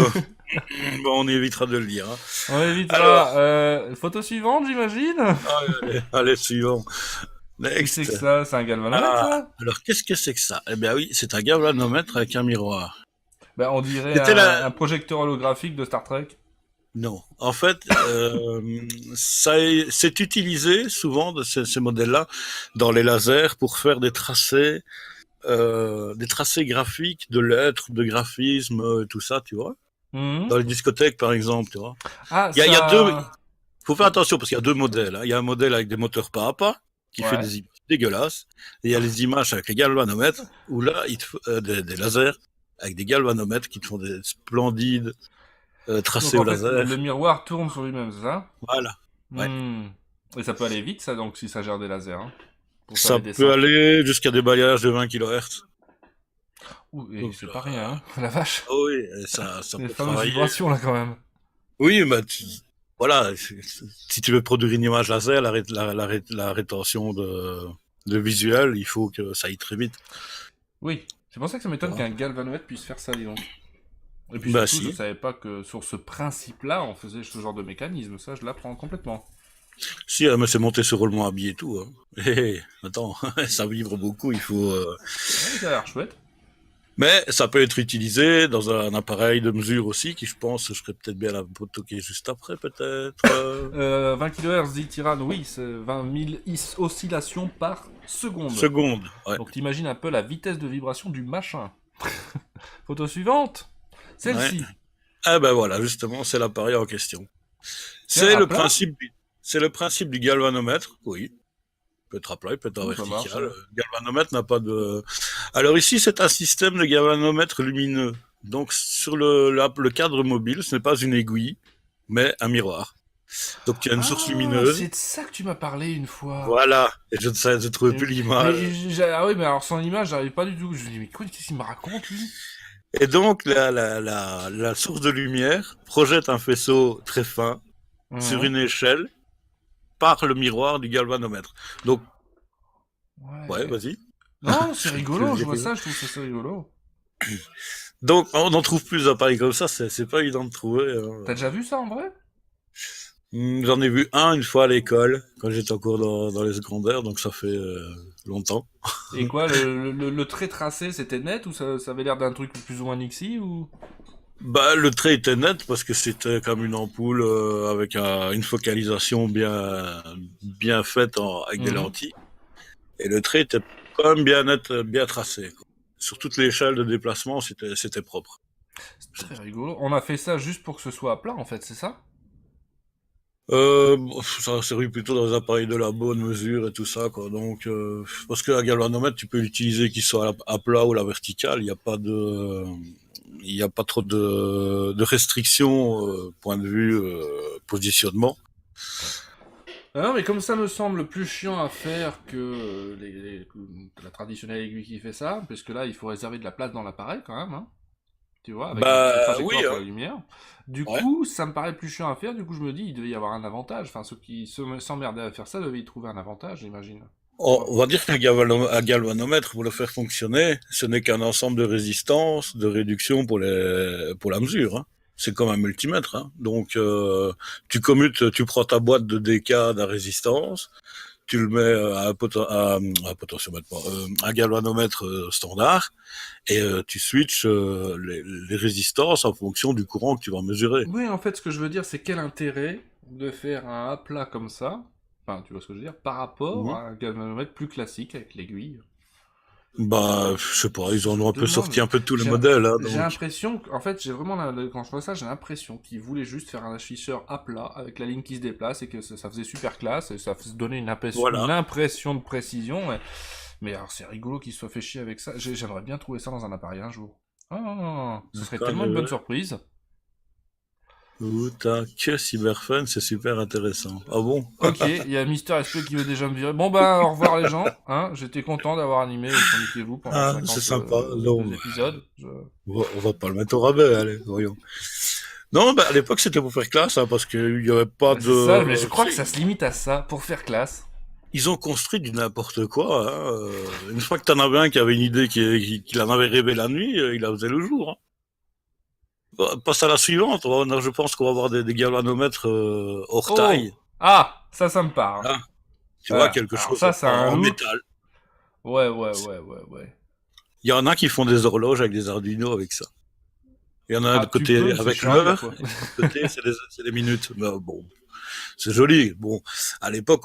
Bon, on évitera de le dire. Hein.
On évitera.
Alors.
Photo suivante, j'imagine.
Allez, suivant.
Qu'est-ce que c'est
Next.
que ça? C'est un galvanomètre, ça?
Alors, qu'est-ce que c'est que ça? Eh bien oui, c'est un galvanomètre avec un miroir.
Ben, on dirait
C'était
un projecteur holographique de Star Trek.
Non. En fait, c'est utilisé souvent de ces modèles-là dans les lasers pour faire des tracés graphiques de lettres, de graphismes, tout ça, tu vois. Dans les discothèques, par exemple, tu vois.
Ah,
Il y a deux.
ça...
Faut faire attention parce qu'il y a deux modèles. Hein. Il y a un modèle avec des moteurs pas à pas qui fait
Ouais.
des images dégueulasses, et il y a les images avec les galvanomètres où là, des lasers avec des galvanomètres qui te font des splendides tracés
Donc,
au
en fait,
laser.
le miroir tourne sur lui-même, c'est ça?
Voilà. Ouais.
Et ça peut aller vite, ça, donc, si ça gère des lasers. Hein, pour faire
Ça
les
peut
dessins.
aller jusqu'à des balayages de 20 kHz.
Ouh, et
Donc,
c'est pas rien, hein. La vache.
Oh oui, et ça
Les
peut
fameuses
travailler.
vibrations, là, quand même.
Oui, mais voilà, si tu veux produire une image laser, la rétention de visuel, il faut que ça aille très vite.
Oui. C'est pour ça que ça m'étonne
Ouais.
qu'un galvanomètre puisse faire ça, dis donc. Et puis
Bah
surtout, je
si.
savais pas que sur ce principe-là, on faisait ce genre de mécanisme. Ça, je l'apprends complètement.
Si, mais c'est monté sur roulement à billes et tout. Hein. Attends, ça vibre beaucoup, il faut...
Ouais, ça a l'air chouette.
Mais ça peut être utilisé dans un appareil de mesure aussi, qui je pense, je serais peut-être bien la toquer juste après, peut-être.
20 kHz dit Tyrann, oui, c'est 20 000 oscillations par seconde.
Seconde, ouais.
Donc t'imagines un peu la vitesse de vibration du machin. Photo suivante. Celle-ci.
Ouais. Ah ben voilà, justement, c'est l'appareil en question.
C'est
C'est
à
le
plat
principe, c'est le principe du galvanomètre, oui. Il peut être à plat, il peut être en
Ça marche.
vertical. Le galvanomètre n'a pas de... Alors ici, c'est un système de galvanomètre lumineux. Donc sur le cadre mobile, ce n'est pas une aiguille, mais un miroir. Donc tu as une source
Ah,
lumineuse.
c'est de ça que tu m'as parlé une fois.
Voilà. Et je ne sais, je trouvais plus l'image.
Ah oui, mais alors sans image, j'arrive pas du tout. Je me dis, mais quoi, qu'est-ce qu'il me raconte, lui?
Et donc la source de lumière projette un faisceau très fin sur une échelle par le miroir du galvanomètre. Donc, ouais,
Ouais.
vas-y.
Non, c'est
Tu
rigolo,
veux
je
dire
vois
quelque
ça,
chose
je trouve ça rigolo.
Donc, on en trouve plus d'appareils comme ça, c'est pas évident de trouver. Hein.
T'as déjà vu ça en vrai?
J'en ai vu un une fois à l'école, quand j'étais encore dans les secondaires, donc ça fait longtemps.
Et quoi, le trait tracé, c'était net ou ça avait l'air d'un truc plus ou moins Nixie ou...
Bah, le trait était net parce que c'était comme une ampoule avec une focalisation bien faite avec des
Mhm.
lentilles. Et le trait était quand même bien net, bien tracé. Quoi. Sur toute l'échelle de déplacement, c'était propre.
C'est très rigolo. On a fait ça juste pour que ce soit à plat en fait, c'est ça?
Ça a servi plutôt dans les appareils de labo, de mesure et tout ça, quoi. Donc, parce que la galvanomètre, tu peux l'utiliser qu'il soit à plat ou à la verticale. Il y a pas trop de restrictions, point de vue positionnement.
Ah non, mais comme ça me semble plus chiant à faire que la traditionnelle aiguille qui fait ça, parce que là, il faut réserver de la place dans l'appareil quand même, hein, tu vois, avec un petit
Bah oui,
trajectoire pour
hein.
la lumière. Du
Ouais.
coup, ça me paraît plus chiant à faire, du coup, je me dis, il devait y avoir un avantage. Enfin, ceux qui s'emmerdaient à faire ça devaient y trouver un avantage, j'imagine. Tu vois.
On va dire qu'un galvanomètre, pour le faire fonctionner, ce n'est qu'un ensemble de résistances, de réductions pour la mesure. Hein. C'est comme un multimètre. Hein. Donc, tu commutes, tu prends ta boîte de DK de résistance, tu le mets à un potentiomètre, un galvanomètre standard, et tu switches les résistances en fonction du courant que tu vas mesurer.
Oui, en fait, ce que je veux dire, c'est quel intérêt de faire un aplat comme ça, enfin, tu vois ce que je veux dire, par rapport
Mhm.
à un galvanomètre plus classique avec l'aiguille.
Bah, je sais pas, ils en
Je
ont
me
un peu sorti
demande.
un peu de tous les
J'ai
modèles, hein,
j'ai
donc
l'impression, en fait, j'ai vraiment, quand je vois ça, j'ai l'impression qu'ils voulaient juste faire un afficheur à plat avec la ligne qui se déplace et que ça faisait super classe et ça donnait une
voilà.
impression de précision. Mais alors, c'est rigolo qu'ils se soient fait chier avec ça. J'aimerais bien trouver ça dans un appareil un jour. Ah, ce serait
D'accord,
tellement une bonne surprise.
Putain, que cyberfun, c'est super intéressant. Ah bon?
Ok, il y a Mister SP qui veut déjà me virer. Bon bah, au revoir les gens. Hein, j'étais content d'avoir animé Chroniquez-vous pendant
Ah, c'est
50
sympa. Non,
épisodes.
on va pas le mettre au rabais, allez, voyons. Non, bah, à l'époque, c'était pour faire classe, hein, parce qu'il y avait pas
C'est ça,
de...
mais je
tu
crois que
sais,
ça se limite à ça, pour faire classe.
ils ont construit du n'importe quoi, hein. Une fois que t'en avais un qui avait une idée qu'il en avait rêvé la nuit, il la faisait le jour, hein. Bon, passe à la suivante. Je pense qu'on va avoir des galvanomètres hors taille.
Oh! Ah! Ça me parle.
Hein, tu vois,
Voilà.
quelque
Alors
chose
ça, c'est un
en
look.
métal.
Ouais.
Il y en a qui font des horloges avec des Arduino avec ça. Il y en a un de
Ah, tu
côté
peux, c'est
avec
chiant à dire,
l'heure,
quoi.
et de l'autre côté, c'est des minutes. Mais bon, c'est joli. Bon, à l'époque,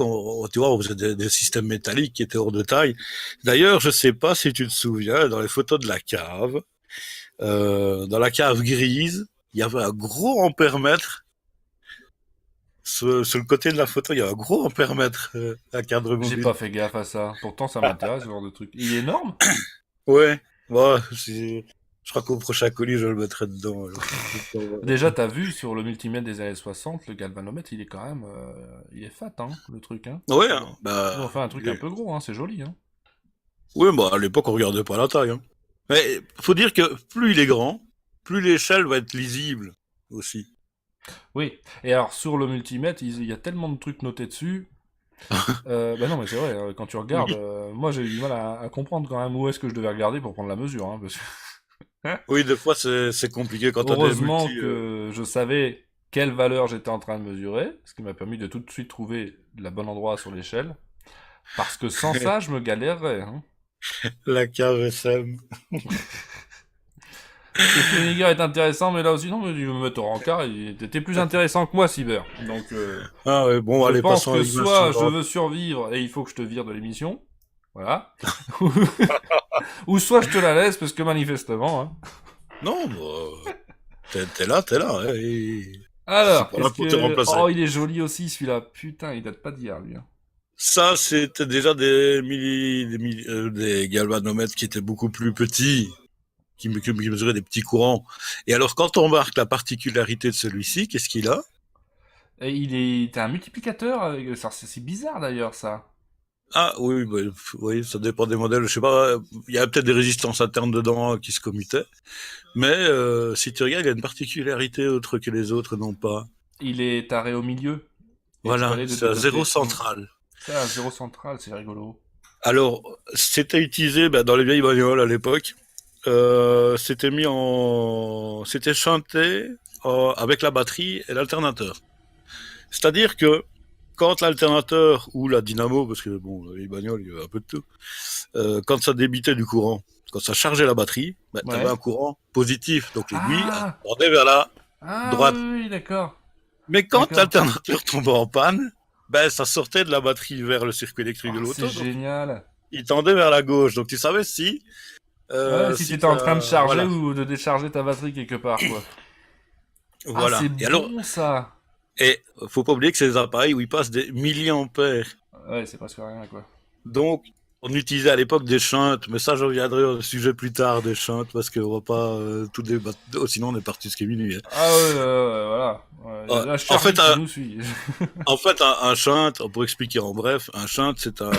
tu vois, on faisait des systèmes métalliques qui étaient hors de taille. D'ailleurs, je sais pas si tu te souviens, dans les photos de la cave, dans la cave grise, il y avait un gros ampèremètre. Sur le côté de la photo, il y a un gros ampèremètre à cadre
J'ai
mobile.
pas fait gaffe à ça. Pourtant, ça m'intéresse, ce genre de truc. Il est énorme?
Ouais, ouais, je crois qu'au prochain colis, je le mettrai dedans. Alors.
Déjà, t'as vu, sur le multimètre des années 60, le galvanomètre, il est quand même... il est fat, hein, le truc, hein.
Ouais, hein, bah,
Ils ont fait un truc un peu gros, hein, c'est joli, hein.
ouais, bah, à l'époque, on regardait pas la taille, hein. Mais faut dire que plus il est grand, plus l'échelle va être lisible aussi.
Oui. Et alors, sur le multimètre, il y a tellement de trucs notés dessus. Bah non, mais c'est vrai, quand tu regardes,
Oui.
moi j'ai eu du mal à comprendre quand même où est-ce que je devais regarder pour prendre la mesure, hein, parce que...
Oui, des fois, c'est compliqué quand t'as des
Heureusement
multi.
que je savais quelle valeur j'étais en train de mesurer, ce qui m'a permis de tout de suite trouver le bon endroit sur l'échelle. Parce que sans ça, je me galérerais. Hein.
La cave SM.
Et Flanagan est intéressant, mais là aussi, non, mais il me mettre au rencard, il était plus intéressant que moi, Cyber. Donc,
Ah ouais, bon,
je
allez,
pense
passons à
que
l'image
soit je
suivante.
veux survivre et il faut que je te vire de l'émission. Voilà. Ou soit je te la laisse parce que manifestement, hein.
Non, bah, t'es là, hein, et je suis
Alors,
pas là
qu'est-ce
pour te
que...
remplacer.
Oh, il est joli aussi, celui-là. Putain, il date pas d'hier, lui, hein.
Ça, c'était déjà des galvanomètres qui étaient beaucoup plus petits, qui mesuraient des petits courants. Et alors, quand on remarque la particularité de celui-ci, qu'est-ce qu'il a?
Et il est... T'as un multiplicateur avec... C'est bizarre, d'ailleurs, ça.
Ah oui, bah, oui, ça dépend des modèles. Je sais pas, il y a peut-être des résistances internes dedans qui se commutaient. Mais si tu regardes, il y a une particularité autre que les autres n'ont pas.
Il est taré au milieu. Et tu peux
Voilà,
aller de
c'est
tous
à zéro
côtés.
central.
Ça, un zéro central, c'est rigolo.
Alors, c'était utilisé dans les vieilles bagnoles à l'époque. C'était chanté avec la batterie et l'alternateur. C'est-à-dire que quand l'alternateur ou la dynamo, parce que bon, les bagnoles, il y a un peu de tout, quand ça débitait du courant, quand ça chargeait la batterie, tu avais
Ouais.
un courant positif, donc l'aiguille
Ah!
tendait vers la
Ah,
droite.
oui, oui, d'accord.
Mais quand
D'accord.
l'alternateur tombait en panne, ça sortait de la batterie vers le circuit électrique de
Ah, c'est
l'auto, donc
génial.
il tendait vers la gauche. Donc tu savais
Ouais, si
si
t'étais en train de
ça,
charger
voilà,
ou de décharger ta batterie quelque part, quoi. Ah,
voilà.
c'est
Et alors,
bon, ça.
faut pas oublier que c'est des appareils où il passe des milliampères.
Ouais, c'est presque rien, quoi.
Donc, on utilisait à l'époque des shunts, mais ça, je reviendrai au sujet plus tard des shunts, parce qu'on va pas tout débattre. Oh, sinon, on est parti jusqu'à minuit. Hein.
Ah ouais, voilà. Ouais, la
En
Charlie
fait,
qui nous suit.
un shunt, pour expliquer en bref, un shunt, c'est un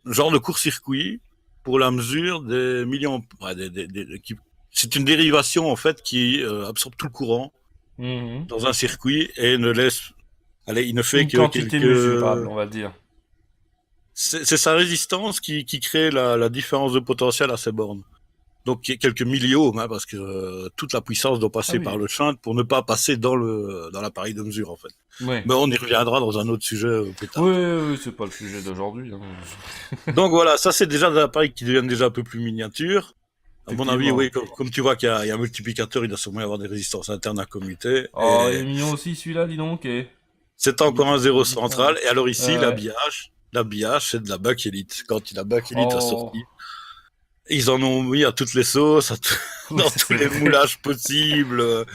genre de court-circuit pour la mesure des millions, c'est une dérivation, en fait, qui absorbe tout le courant
Mhm.
dans un circuit et ne laisse, allez, il ne fait
Une
que
quantité mesurable,
quelques,
on va dire.
c'est sa résistance qui crée la différence de potentiel à ces bornes. Donc quelques milliohms, hein, parce que toute la puissance doit
Ah
passer par
oui.
le shunt pour ne pas passer dans l'appareil de mesure en fait.
Ouais.
Mais on y reviendra dans un autre sujet plus tard.
Oui, oui, oui, c'est pas le sujet d'aujourd'hui, hein.
Donc voilà, ça c'est déjà des appareils qui deviennent déjà un peu plus miniatures. À mon avis,
Effectivement.
oui, comme tu vois qu'il y a un multiplicateur, il doit sûrement y avoir des résistances internes à commuter.
Oh, il
Et
est mignon aussi, celui-là, dis donc. Et...
c'est encore un zéro
Mignon.
central. Et alors ici,
Ouais.
l'habillage, c'est de la bakélite. Quand la bakélite a
Oh.
sorti, ils en ont mis à toutes les sauces,
Oui,
dans
ça
tous
c'est
les
vrai.
moulages possibles.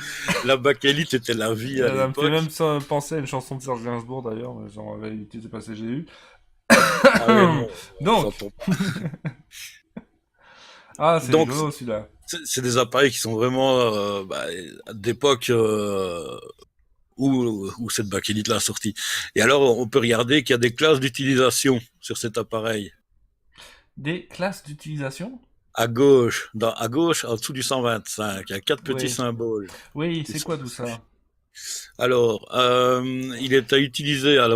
La bakélite était la vie à
Ça me fait
l'époque.
même penser à une chanson de Serge Gainsbourg d'ailleurs, mais j'en avais utilisé passé j'ai eu.
Ah oui, non,
Donc,
j'entends.
ah, c'est
Donc,
rigolo celui-là.
c'est des appareils qui sont vraiment d'époque où cette bakélite-là a sorti. Et alors, on peut regarder qu'il y a des classes d'utilisation sur cet appareil.
Des classes d'utilisation?
À gauche, en dessous du 125, il y a quatre petits
Oui.
symboles
Oui,
qui
c'est
sont
quoi tout
affichés.
ça?
Alors, il est à utiliser à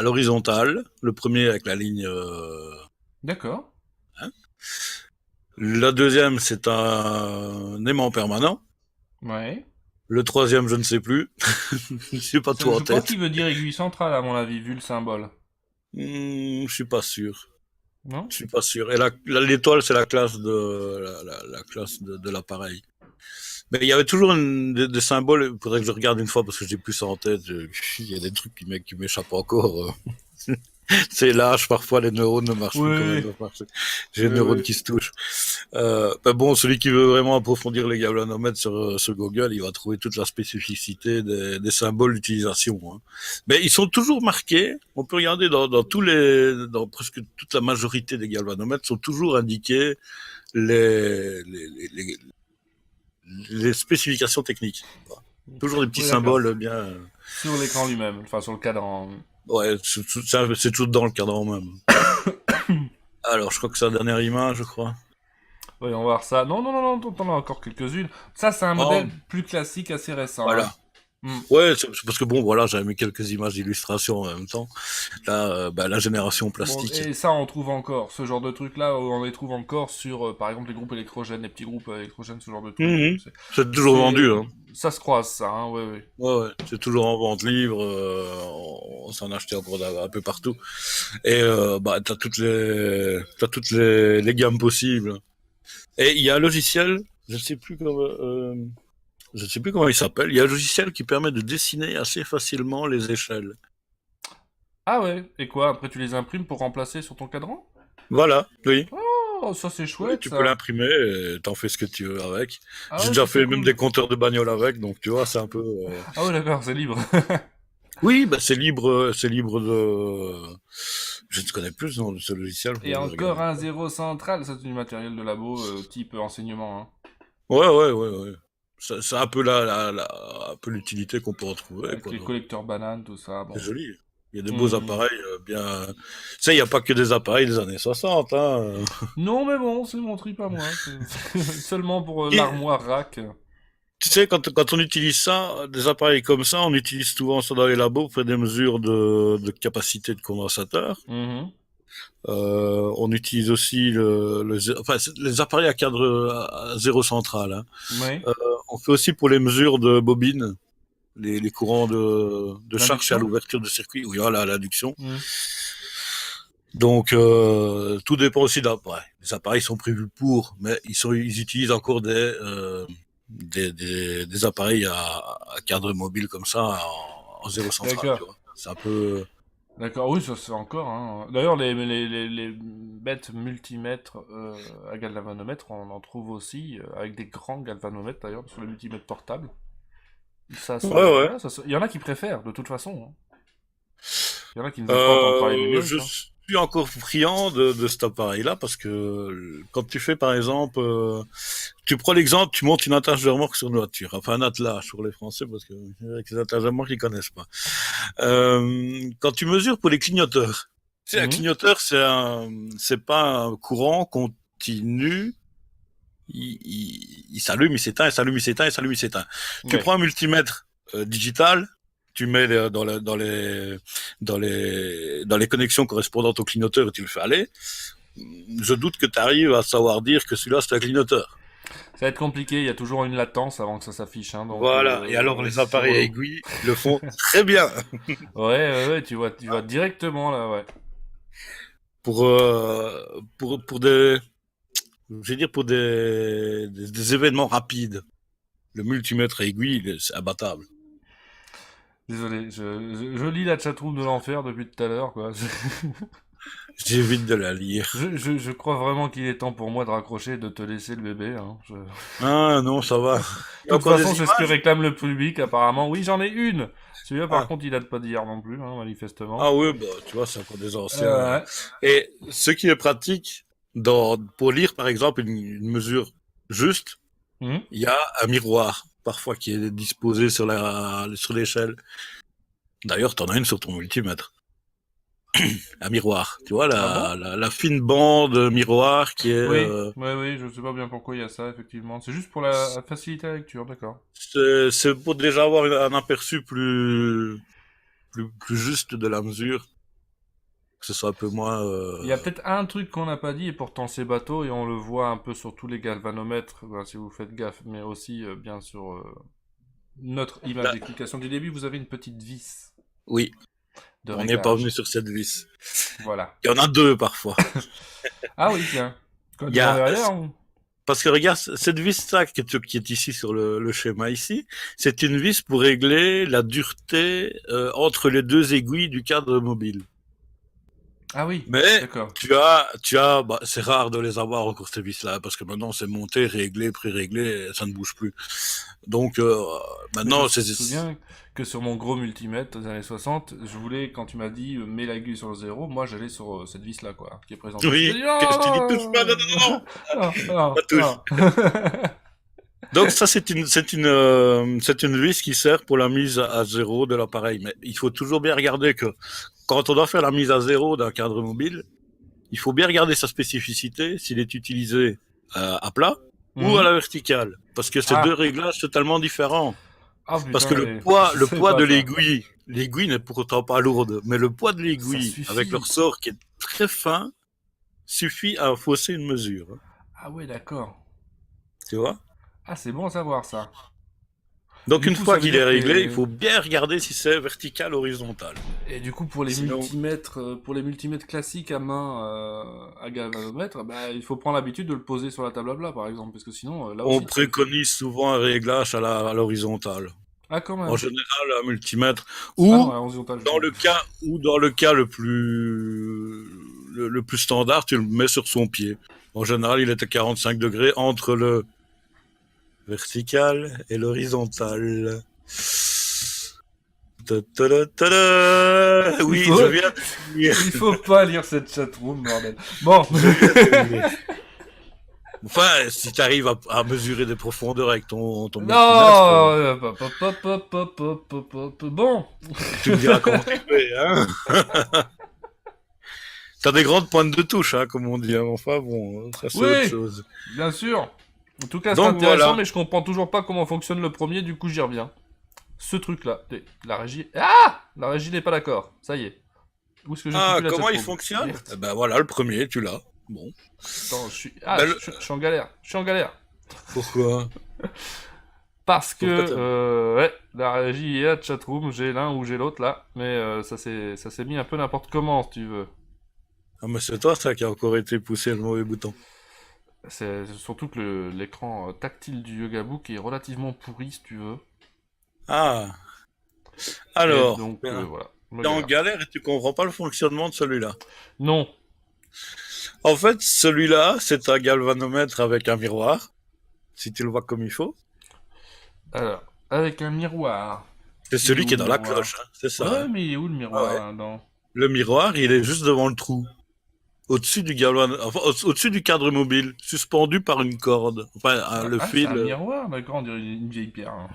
l'horizontale. Le premier avec la ligne.
D'accord.
Hein. La deuxième, c'est un aimant permanent.
Ouais.
Le troisième, je ne sais plus. Je sais pas tout en
Je crois
tête.
qu'il veut dire aiguille centrale à mon avis, vu le symbole.
Je suis pas sûr.
Non?
Je suis pas sûr. Et l'étoile, c'est la classe la classe de l'appareil. Mais il y avait toujours des symboles. Il faudrait que je regarde une fois parce que j'ai plus ça en tête. Il y a des trucs qui m'échappent encore. C'est lâche, parfois les neurones ne marchent plus comme ils
Oui.
doivent marcher. J'ai les
Oui,
neurones
oui.
qui se touchent. Bon, celui qui veut vraiment approfondir les galvanomètres sur Google, il va trouver toute la spécificité des symboles d'utilisation. Hein. Mais ils sont toujours marqués. On peut regarder dans presque toute la majorité des galvanomètres sont toujours indiqués les, les, les, les, les spécifications techniques. Voilà. Toujours des petits
Oui, d'accord.
symboles bien.
Sur l'écran lui-même, enfin sur le cadran.
Ouais, c'est toujours dans le cadre même. Alors, je crois que c'est la dernière image, je crois.
Voyons voir ça. Non, non, non, non, t'en as encore quelques-unes. Ça, c'est un
Oh,
modèle plus classique, assez récent. Hein.
voilà.
Hmm.
Ouais, c'est parce que bon, voilà, j'avais mis quelques images d'illustration en même temps. Là, la génération
Bon,
plastique.
et ça, on trouve encore. Ce genre de truc-là, on les trouve encore sur, par exemple, les groupes électrogènes, les petits groupes électrogènes, ce genre de trucs.
Mhm. C'est toujours vendu, hein.
Ça se croise, ça, hein, ouais, ouais.
Ouais, c'est toujours en vente libre. On s'en achetait encore un peu partout. Et t'as toutes les gammes possibles. Et il y a un logiciel, je ne sais plus comment il s'appelle. Il y a un logiciel qui permet de dessiner assez facilement les échelles.
Ah ouais, et quoi, après tu les imprimes pour remplacer sur ton cadran?
Voilà, oui.
Oh, ça c'est
Oui,
chouette
tu peux
ça.
l'imprimer et t'en fais ce que tu veux avec.
Ah
J'ai
ouais,
déjà
ça c'est
fait même
cool.
des compteurs de bagnole avec, donc tu vois, c'est un peu.
Ah ouais, d'accord, c'est libre.
Oui, bah c'est libre de. Je ne connais plus le nom de ce logiciel,
Et
faudrait que je
encore
regarde.
un zéro central, ça c'est du matériel de labo type enseignement, hein.
Ouais. C'est un peu un peu l'utilité qu'on peut retrouver,
Avec
quoi.
les
Donc,
collecteurs bananes, tout ça,
c'est
bon.
joli. Il y a des beaux
Mhm.
appareils bien. Tu sais, il n'y a pas que des appareils des années 60, hein.
Non mais bon, c'est mon trip à moi. Seulement pour
Et,
l'armoire rack.
tu sais, quand on utilise ça, des appareils comme ça, on utilise souvent ça dans les labos pour faire des mesures de capacité de condensateur.
Mhm.
On utilise aussi enfin, les appareils à cadre à zéro central, hein.
Oui.
Euh, on fait aussi pour les mesures de bobines, les courants de charge à
L'induction?
l'ouverture de circuit, oui, voilà, l'induction.
Mhm.
Donc, tout dépend aussi de l'appareil. Les appareils sont prévus pour, mais ils utilisent encore des appareils à cadre mobile comme ça, en zéro central,
D'accord.
tu vois. C'est un peu.
D'accord, oui, ça c'est encore, hein. D'ailleurs, les bêtes multimètres à galvanomètre, on en trouve aussi, avec des grands galvanomètres d'ailleurs, sur les multimètres portables.
Ouais.
Ouais, il y en a qui préfèrent, de toute façon, hein. Il y en a qui ne veulent pas entendre parler du
Je
numérique, hein.
suis encore friand de cet appareil-là parce que quand tu fais, par exemple, tu prends l'exemple, tu montes une attache de remorque sur une voiture, enfin un attelage pour les Français parce que avec les attaches de remorque ils connaissent pas. Quand tu mesures pour les clignoteurs, tu sais, un
Mhm.
clignoteur c'est pas un courant continu. Il s'allume, il s'éteint, il s'allume, il s'éteint, il s'allume, il s'éteint. Tu
Ouais.
prends un multimètre digital, tu mets dans les connexions correspondantes au clignoteur et tu le fais aller. Je doute que tu arrives à savoir dire que celui-là c'est un clignoteur.
Ça va être compliqué, il y a toujours une latence avant que ça s'affiche, hein, donc
Voilà. Et alors les
c'est
appareils à
relou.
aiguille le font très bien
Ouais, tu vois directement là, ouais.
pour des, je vais dire pour des événements rapides. Le multimètre à aiguille, c'est imbattable.
Désolé, je lis la chatroom de l'enfer depuis tout à l'heure, quoi.
J'évite de la lire.
Je crois vraiment qu'il est temps pour moi de raccrocher et de te laisser le bébé, hein.
Ah non, ça va. Il y
De
a
toute
encore
façon,
des
c'est ce que
images?
réclame le public, apparemment. Oui, j'en ai une. Celui-là, par
Ah.
contre, il date pas d'hier non plus, hein, manifestement.
Ah oui, bah, tu vois, c'est encore des anciens.
Ouais.
Et ce qui est pratique, pour lire, par exemple, une mesure juste,
Mhm.
il y a un miroir, parfois, qui est disposé sur l'échelle. D'ailleurs, t'en as une sur ton multimètre. Un miroir. Tu vois,
Ah bon?
la fine bande miroir qui est,
Oui, je sais pas bien pourquoi il y a ça, effectivement. C'est juste pour faciliter la lecture, d'accord.
c'est pour déjà avoir un aperçu plus juste de la mesure, que ce soit un peu moins,
Il y a peut-être un truc qu'on n'a pas dit, et pourtant c'est bateau, et on le voit un peu sur tous les galvanomètres, ben, si vous faites gaffe, mais aussi, bien sur notre image
là,
d'explication du début, vous avez une petite vis
oui,
de
on n'est pas venu
réglage.
sur cette vis.
Voilà.
Il y en a deux parfois.
Ah oui, tiens. Quoi,
Il y
devant
a,
derrière ou...
parce que regarde, cette vis-là qui est ici sur le schéma ici, c'est une vis pour régler la dureté entre les deux aiguilles du cadre mobile.
Ah oui,
Mais
d'accord.
bah, c'est rare de les avoir encore ces vis-là parce que maintenant c'est monté, réglé, pré-réglé, ça ne bouge plus. Donc
Mais je me
maintenant c'est
souviens que sur mon gros multimètre des années 60, je voulais, quand tu m'as dit mets l'aiguille sur le zéro, moi j'allais sur cette vis-là, quoi, qui est présente ici. J'ai
oui,
dit
que je te dis touche pas, non,
non,
non, non,
non,
pas
non,
touche.
non.
Donc ça c'est une vis qui sert pour la mise à zéro de l'appareil. Mais il faut toujours bien regarder que quand on doit faire la mise à zéro d'un cadre mobile, il faut bien regarder sa spécificité, s'il est utilisé à plat ou à
Mhm.
la verticale, parce que c'est deux
Ah,
réglages totalement différents.
ah
Parce que
putain, je
le
sais
poids
pas
de
ça.
l'aiguille n'est pourtant pas lourde, mais le poids de
Ça
l'aiguille, avec le
suffit.
ressort qui est très fin, suffit à fausser une mesure. Hein.
Ah ouais, d'accord.
Tu vois?
Ah, c'est bon à savoir ça.
Donc
Du
une
coup,
fois
ça veut
qu'il est
dire
réglé, il
que
faut bien regarder si c'est vertical ou horizontal.
Et du coup, pour les
Sinon-
multimètres classiques à main, à galvanomètre, bah, il faut prendre l'habitude de le poser sur la table à plat, par exemple, parce que sinon, là
On
aussi,
préconise souvent un réglage à l'horizontale.
ah, quand
En
même.
général, un multimètre.
Ah non,
Ou
à l'horizontale,
dans le cas, le plus standard, tu le mets sur son pied. En général, il est à 45 degrés entre le vertical et l'horizontal. Ta-ta-da-ta-da.
Il
Oui,
faut-
je viens de finir.
Il faut pas lire cette chatroom, bordel. Bon.
Je viens de finir. Enfin, si tu arrives à mesurer des profondeurs avec ton multimètre,
Non, bon.
tu me diras comment tu fais, hein. T'as des grandes pointes de touche, hein, comme on dit. Hein. Enfin, bon, ça c'est
Oui.
autre chose.
Bien sûr. En tout cas, c'est
Donc,
intéressant,
voilà.
mais je comprends toujours pas comment fonctionne le premier, du coup j'y reviens. Ce truc-là. La régie... Ah, la régie n'est pas d'accord. Ça y est. Où est-ce que j'ai
Ah,
foutu la
comment il
chatroom?
fonctionne?
Merde.
Eh ben voilà, le premier, tu l'as. Bon.
Attends, je suis...
Ben,
je suis en galère. Je suis en galère.
Pourquoi?
Parce que,
Pourquoi
ouais, la régie et la chatroom, j'ai l'un ou j'ai l'autre là, mais ça s'est mis un peu n'importe comment, si tu veux.
Ah, mais c'est toi, ça, qui a encore été poussé le mauvais bouton.
C'est surtout que l'écran tactile du Yoga Book est relativement pourri, si tu veux.
Ah.
Et
Alors,
donc, voilà. me
t'es en
galère.
galère et tu comprends pas le fonctionnement de celui-là.
Non.
En fait, celui-là, c'est un galvanomètre avec un miroir. Si tu le vois comme il faut.
Alors, avec un miroir.
C'est celui qui est dans la
Miroir.
cloche, hein. C'est ça.
Ouais,
hein.
mais il est où le miroir
Ah ouais.
là-dedans?
Le miroir, il est juste devant le trou. Au-dessus du enfin, au-dessus du cadre mobile, suspendu par une corde. Enfin, le
Ah,
fil.
c'est un miroir? D'accord, on dirait une vieille pierre. Hein.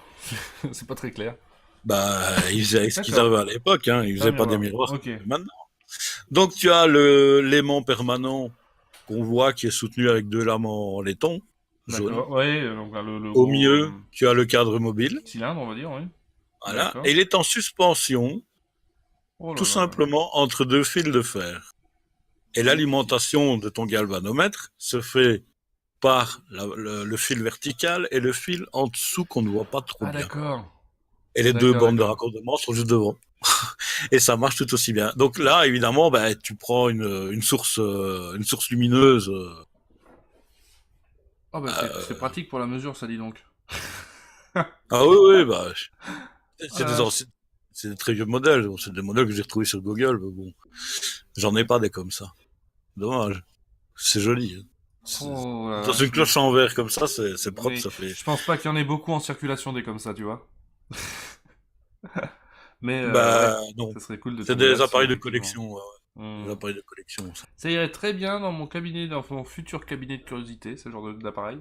C'est pas très clair.
Bah, ils faisaient ce qu'ils
D'accord.
avaient à l'époque, hein. Ils
C'est un
faisaient pas des
miroir.
miroirs
Ok.
comme maintenant. Donc, tu as l'aimant permanent qu'on voit qui est soutenu avec deux lames en laiton, jaune.
D'accord. Ouais, donc le
Au
gros,
milieu, tu as le cadre mobile.
cylindre, on va dire, oui.
Voilà.
D'accord.
Et il est en suspension,
Oh là
tout
là.
simplement, entre deux fils de fer. Et l'alimentation de ton galvanomètre se fait par le fil vertical et le fil en dessous qu'on ne voit pas trop
Ah,
bien.
d'accord.
Et les deux
D'accord,
bandes de
d'accord.
raccordement sont juste devant. Et ça marche tout aussi bien. Donc là, évidemment, bah, tu prends une source lumineuse.
Ah, bah, c'est pratique pour la mesure, ça dit donc.
Ah oui, oui, bah, c'est
Ah,
des anciens, c'est des très vieux modèles. Bon, c'est des modèles que j'ai retrouvés sur Google. Mais bon, j'en ai pas des comme ça. Dommage. C'est joli. hein. C'est-
oh là
Dans
là,
une cloche en verre comme ça, c'est propre,
oui.
ça fait.
Je pense pas qu'il y en ait beaucoup en circulation des comme ça, tu vois. Mais ouais,
Bah non.
ça serait cool de
C'est
tomber
des
là-dessus,
appareils de
effectivement.
collection. Ouais. Des appareils de collection. Ça.
Ça irait très bien dans mon cabinet, dans mon futur cabinet de curiosité, ce genre d'appareil.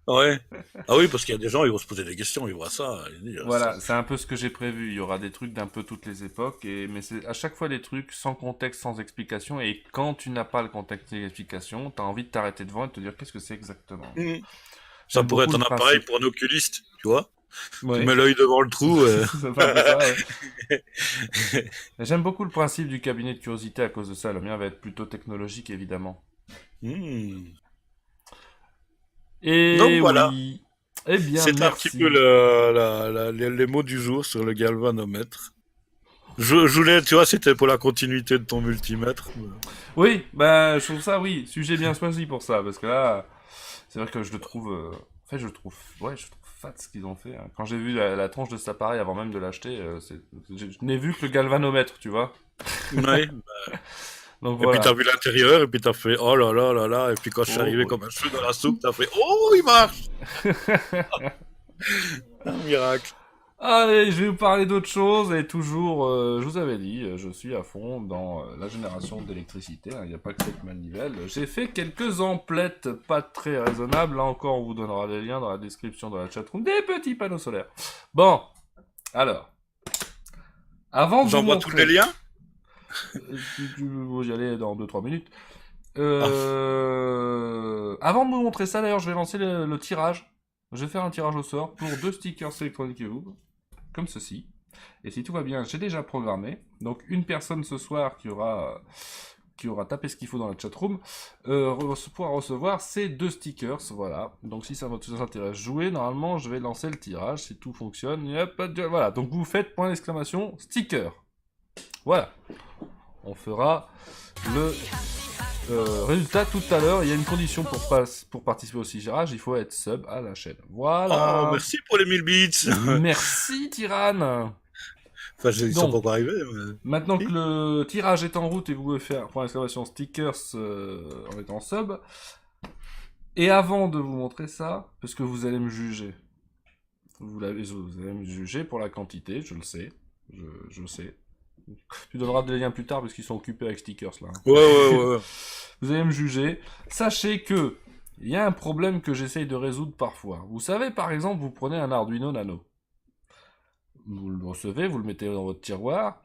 Ouais. Ah oui, parce qu'il y a des gens, ils vont se poser des questions, ils voient ça. Ils disent,
Voilà, c'est un peu ce que j'ai prévu. Il y aura des trucs d'un peu toutes les époques, mais c'est à chaque fois des trucs sans contexte, sans explication. Et quand tu n'as pas le contexte et l'explication, t'as envie de t'arrêter devant et de te dire qu'est-ce que c'est exactement.
Ça
J'aime
pourrait
beaucoup
être un
le
appareil
principe.
pour un oculiste, tu vois.
Ouais.
Tu mets l'œil devant le trou.
Ça fait un peu ça, ouais. J'aime beaucoup le principe du cabinet de curiosité à cause de ça. Le mien va être plutôt technologique, évidemment. Et
Donc voilà.
oui. Eh bien,
C'est un
merci.
petit peu les mots du jour sur le galvanomètre. Je voulais, tu vois, c'était pour la continuité de ton multimètre.
Oui, bah, je trouve ça, oui, sujet bien choisi pour ça, parce que là, c'est vrai que je le trouve, en fait, je trouve fat ce qu'ils ont fait. Hein. Quand j'ai vu la tronche de cet appareil avant même de l'acheter, je n'ai vu que le galvanomètre, tu vois.
Ouais.
Donc
Et
voilà.
puis t'as vu l'intérieur, et puis t'as fait oh là là là là, et puis quand je suis
Oh,
arrivé
ouais.
comme un cheveu dans la soupe, t'as fait oh, il marche! Un miracle.
Allez, je vais vous parler d'autre chose, et toujours, je vous avais dit, je suis à fond dans la génération d'électricité, hein, il n'y a pas que cette manivelle. J'ai fait quelques emplettes pas très raisonnables, là encore on vous donnera des liens dans la description de la chatroom, des petits panneaux solaires. Bon, alors, avant de vous
J'envoie tous
montrer...
les liens?
Vous y allez dans 2-3 minutes. Avant de vous montrer ça, d'ailleurs, je vais lancer le tirage. Je vais faire un tirage au sort pour 2 stickers Electronic Cube, comme ceci. Et si tout va bien, j'ai déjà programmé. Donc une personne ce soir qui aura tapé ce qu'il faut dans la chatroom pourra recevoir ces 2 stickers. Voilà. Donc si ça vous intéresse jouer, normalement je vais lancer le tirage si tout fonctionne. Et hop, voilà. Donc vous faites point d'exclamation sticker. Voilà. On fera le résultat tout à l'heure. Il y a une condition pour participer au tirage, il faut être sub à la chaîne. Voilà.
Oh, merci pour les 1000 bits.
Merci, Tyrann.
Enfin, ils sont
Donc,
pas encore arrivés. Mais...
maintenant que le tirage est en route et que vous pouvez faire pour l'exclamation stickers en étant sub, et avant de vous montrer ça, parce que vous allez me juger, vous allez me juger pour la quantité, je le sais, je sais. Tu donneras des liens plus tard parce qu'ils sont occupés avec stickers là. Hein.
Ouais.
Vous allez me juger. Sachez que il y a un problème que j'essaye de résoudre parfois. Vous savez, par exemple, vous prenez un Arduino Nano. Vous le recevez, vous le mettez dans votre tiroir,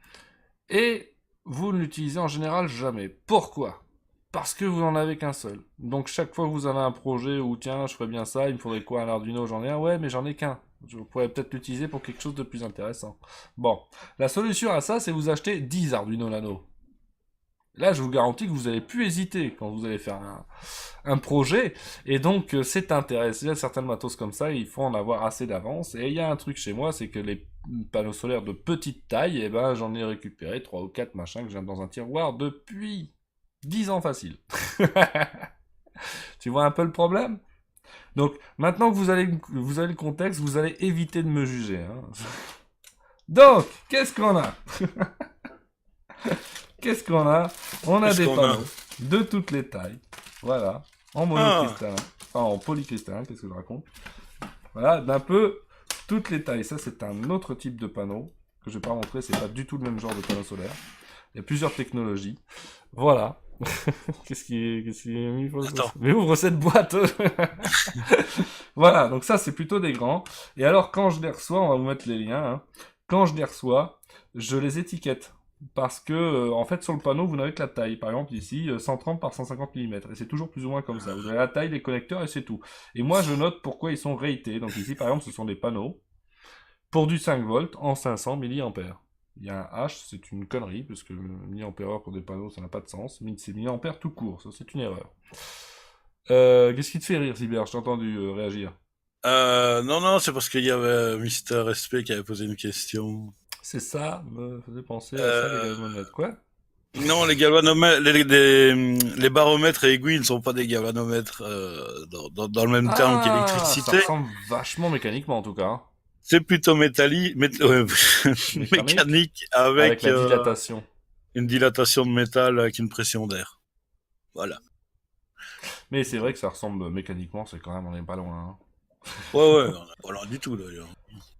et vous ne l'utilisez en général jamais. Pourquoi ? Parce que vous n'en avez qu'un seul. Donc chaque fois que vous avez un projet où tiens, je ferais bien ça, il me faudrait quoi, un Arduino, j'en ai un, ouais, mais j'en ai qu'un. Je pourrais peut-être l'utiliser pour quelque chose de plus intéressant. Bon, la solution à ça, c'est vous acheter 10 Arduino Nano. Là, je vous garantis que vous n'allez plus hésiter quand vous allez faire un projet. Et donc, c'est intéressant. Il y a certains matos comme ça, il faut en avoir assez d'avance. Et il y a un truc chez moi, c'est que les panneaux solaires de petite taille, eh ben, j'en ai récupéré 3 ou 4 machins que j'ai dans un tiroir depuis 10 ans facile. Tu vois un peu le problème ? Donc, maintenant que vous avez le contexte, vous allez éviter de me juger. Hein. Donc, qu'est-ce qu'on a ? Qu'est-ce qu'on a ? On a des panneaux de toutes les tailles. Voilà. En monocristallin. Enfin, en polycristallin, qu'est-ce que je raconte ? Voilà, d'un peu toutes les tailles. Ça, c'est un autre type de panneau que je vais pas montrer. C'est pas du tout le même genre de panneau solaire. Il y a plusieurs technologies. Voilà. Qu'est-ce qui est mis ? Mais ouvre cette boîte. Voilà, donc ça, c'est plutôt des grands. Et alors, quand je les reçois, on va vous mettre les liens. Hein. Quand je les reçois, je les étiquette. Parce que, en fait, sur le panneau, vous n'avez que la taille. Par exemple, ici, 130 par 150 mm. Et c'est toujours plus ou moins comme ça. Vous avez la taille, les connecteurs, et c'est tout. Et moi, je note pourquoi ils sont ratés. Donc ici, par exemple, ce sont des panneaux pour du 5 volts en 500 mA. Il y a un H, c'est une connerie, parce que milliampère pour des panneaux, ça n'a pas de sens. Mais c'est milliampère tout court, ça, c'est une erreur. Qu'est-ce qui te fait rire, Cyber ? Je t'ai entendu réagir.
Non, c'est parce qu'il y avait Mister Respect qui avait posé une question.
C'est ça, me faisait penser à ça, les galvanomètres. Quoi ?
Non, les galvanomètres, les baromètres et aiguilles ne sont pas des galvanomètres dans le même terme qu'électricité.
Ça ressemble vachement mécaniquement, en tout cas.
C'est plutôt mécanique avec
la dilatation.
Une dilatation de métal avec une pression d'air. Voilà.
Mais c'est vrai que ça ressemble mécaniquement, c'est quand même, on n'est pas loin. Hein.
Ouais, on n'est pas loin du tout d'ailleurs.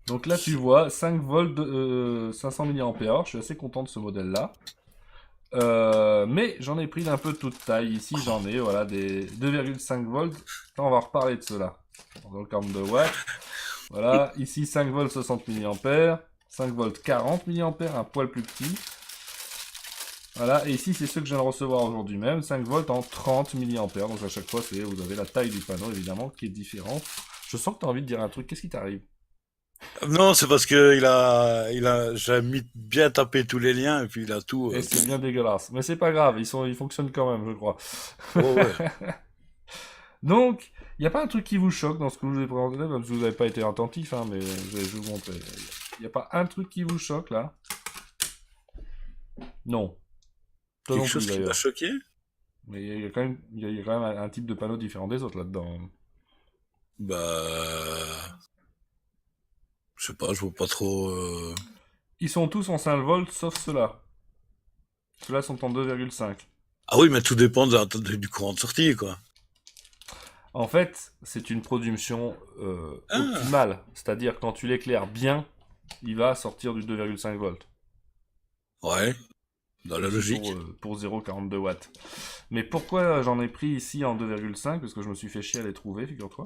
Donc là, tu vois, 5 volts, 500 mAh, je suis assez content de ce modèle-là. Mais j'en ai pris d'un peu toute taille. Ici, j'en ai, voilà, des 2,5 volts. Là, on va reparler de cela. Dans le 42 watts. Voilà, ici, 5 volts 60 mA. 5 volts 40 mA, un poil plus petit. Voilà, et ici, c'est ceux que je viens de recevoir aujourd'hui même. 5 volts en 30 mA. Donc à chaque fois, vous avez la taille du panneau, évidemment, qui est différente. Je sens que tu as envie de dire un truc. Qu'est-ce qui t'arrive ?
Non, c'est parce que j'ai mis bien tapé tous les liens et puis il a tout.
Et c'est bien dégueulasse. Mais c'est pas grave, ils fonctionnent quand même, je crois.
Ouais.
Donc, il n'y a pas un truc qui vous choque dans ce que je vous ai présenté, même si vous n'avez pas été attentif, hein, mais je vais vous montrer. Il n'y a pas un truc qui vous choque, là ? Non. Toi
Quelque chose qui m'a choqué ?
Mais il y a quand même un type de panneau différent des autres là-dedans.
Je sais pas, je vois pas trop...
Ils sont tous en 5 volts, sauf ceux-là. Ceux-là sont en 2,5.
Ah oui, mais tout dépend du courant de sortie, quoi.
En fait, c'est une production optimale. C'est-à-dire, quand tu l'éclaires bien, il va sortir du 2,5 volts.
Ouais, dans la logique.
Pour 0,42 watts. Mais pourquoi j'en ai pris ici en 2,5 ? Parce que je me suis fait chier à les trouver, figure-toi.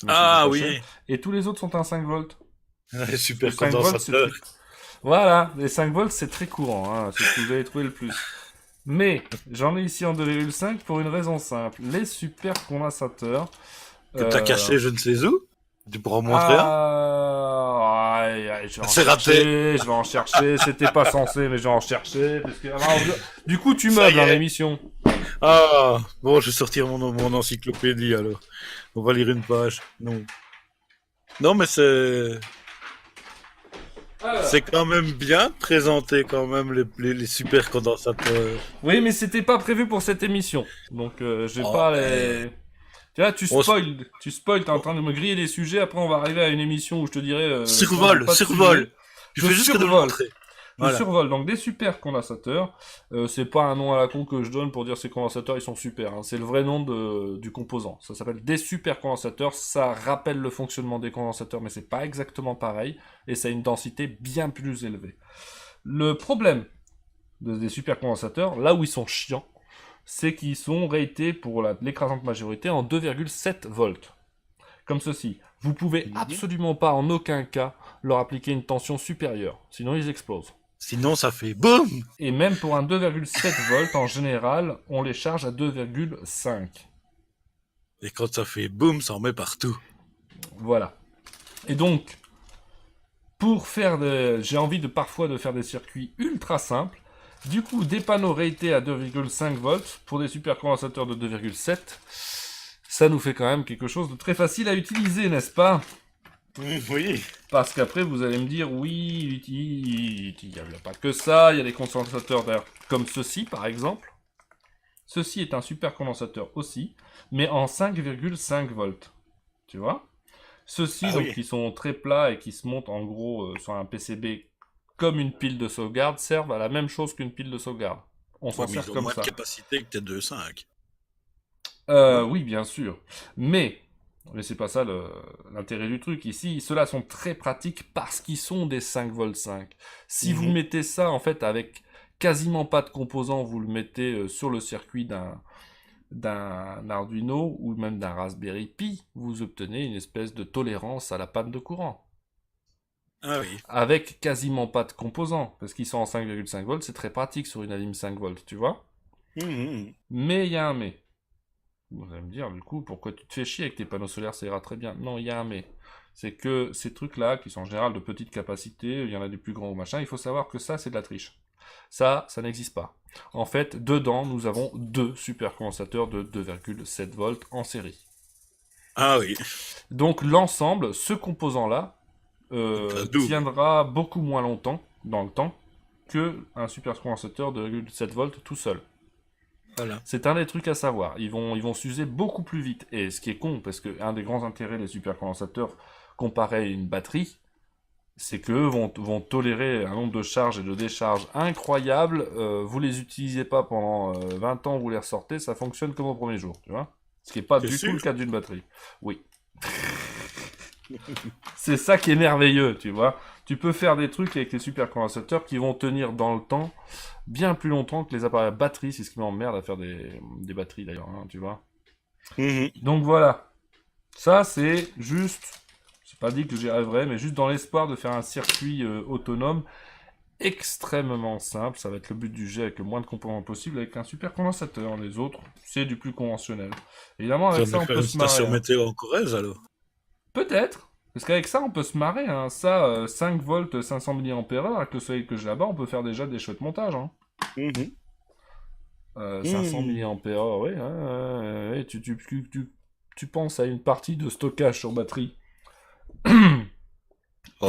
Ah oui.
Et tous les autres sont en 5 volts.
Super condensateur.
Voilà, les 5 volts c'est très courant, hein, c'est ce que vous avez trouvé le plus. Mais j'en ai ici en 2,5 pour une raison simple. Les super condensateurs...
Que t'as caché je ne sais où ? Tu pourras en montrer
c'est raté. Je vais en chercher, c'était pas censé, mais je vais en chercher. Parce que... Du coup, tu meubles dans l'émission.
Ah, bon, je vais sortir mon encyclopédie alors. On va lire une page. Non, mais c'est...
Alors.
C'est quand même bien de présenter quand même les super condensateurs.
Oui, mais c'était pas prévu pour cette émission. Donc, j'ai
Oh,
pas les... Tu vois,
on se-
tu spoil, t'es en train de me griller des sujets, après on va arriver à une émission où je te dirai... non, j'ai
survole,
pas de
survole.
sujet.
Tu
Je
fais juste que de le
survole.
montrer.
Je
Voilà.
survole donc des super condensateurs. C'est pas un nom à la con que je donne pour dire ces condensateurs ils sont super. Hein. C'est le vrai nom du composant. Ça s'appelle des super condensateurs. Ça rappelle le fonctionnement des condensateurs, mais c'est pas exactement pareil. Et ça a une densité bien plus élevée. Le problème des super condensateurs, là où ils sont chiants, c'est qu'ils sont ratés pour l'écrasante majorité en 2,7 volts. Comme ceci. Vous pouvez absolument pas en aucun cas leur appliquer une tension supérieure, sinon ils explosent.
Sinon, ça fait boum.
Et même pour un 2,7 volts, en général, on les charge à 2,5.
Et quand ça fait boum, ça en met partout.
Voilà. Et donc, j'ai envie parfois de faire des circuits ultra simples. Du coup, des panneaux ratés à 2,5 volts pour des supercondensateurs de 2,7, ça nous fait quand même quelque chose de très facile à utiliser, n'est-ce pas ?
Oui.
Parce qu'après, vous allez me dire, oui, il n'y a pas que ça, il y a des condensateurs d'ailleurs comme ceci, par exemple. Ceci est un supercondensateur aussi, mais en 5,5 volts. Tu vois ? Ceux-ci, donc, qui sont très plats et qui se montent en gros sur un PCB comme une pile de sauvegarde, servent à la même chose qu'une pile de sauvegarde. On s'en sert comme ça.
Moins de capacité que tes 2.5.
Oui, bien sûr. Mais c'est pas ça l'intérêt du truc. Ici, ceux-là sont très pratiques parce qu'ils sont des 5V5. Si vous mettez ça, en fait, avec quasiment pas de composants, vous le mettez sur le circuit d'un Arduino ou même d'un Raspberry Pi, vous obtenez une espèce de tolérance à la panne de courant.
Ah oui.
Avec quasiment pas de composants, parce qu'ils sont en 5,5 volts, c'est très pratique sur une alim 5 volts, tu vois. Mais il y a un mais. Vous allez me dire, du coup, pourquoi tu te fais chier avec tes panneaux solaires, ça ira très bien. Non, il y a un mais. C'est que ces trucs-là, qui sont en général de petite capacité, il y en a des plus grands ou machin, il faut savoir que ça, c'est de la triche. Ça n'existe pas. En fait, dedans, nous avons deux supercondensateurs de 2,7 volts en série.
Ah oui.
Donc l'ensemble, ce composant-là, tiendra beaucoup moins longtemps, dans le temps, qu'un supercondensateur de 2,7 volts tout seul.
Voilà.
C'est un des trucs à savoir. Ils vont s'user beaucoup plus vite. Et ce qui est con, parce que un des grands intérêts des supercondensateurs comparé à une batterie, c'est qu'eux vont tolérer un nombre de charges et de décharges incroyables. Vous les utilisez pas pendant 20 ans, vous les ressortez, ça fonctionne comme au premier jour, tu vois. Ce qui n'est pas du tout le cas d'une batterie. Oui. C'est ça qui est merveilleux, tu vois. Tu peux faire des trucs avec les supercondensateurs qui vont tenir dans le temps bien plus longtemps que les appareils à batterie. C'est ce qui m'emmerde à faire des batteries d'ailleurs, hein, tu vois. Donc voilà. Ça, c'est juste... C'est pas dit que j'y arriverai, mais juste dans l'espoir de faire un circuit autonome extrêmement simple. Ça va être le but du jeu avec le moins de composants possible avec un supercondensateur. Les autres, c'est du plus conventionnel. Évidemment, avec ça, on peut se marrer.
Station météo en Corrèze, alors.
Peut-être. Parce qu'avec ça, on peut se marrer. Hein. Ça, 5 volts, 500 mAh, avec le soleil que j'ai là-bas, on peut faire déjà des chouettes montages. Hein. 500 mAh, oui. Ouais, tu penses à une partie de stockage sur batterie.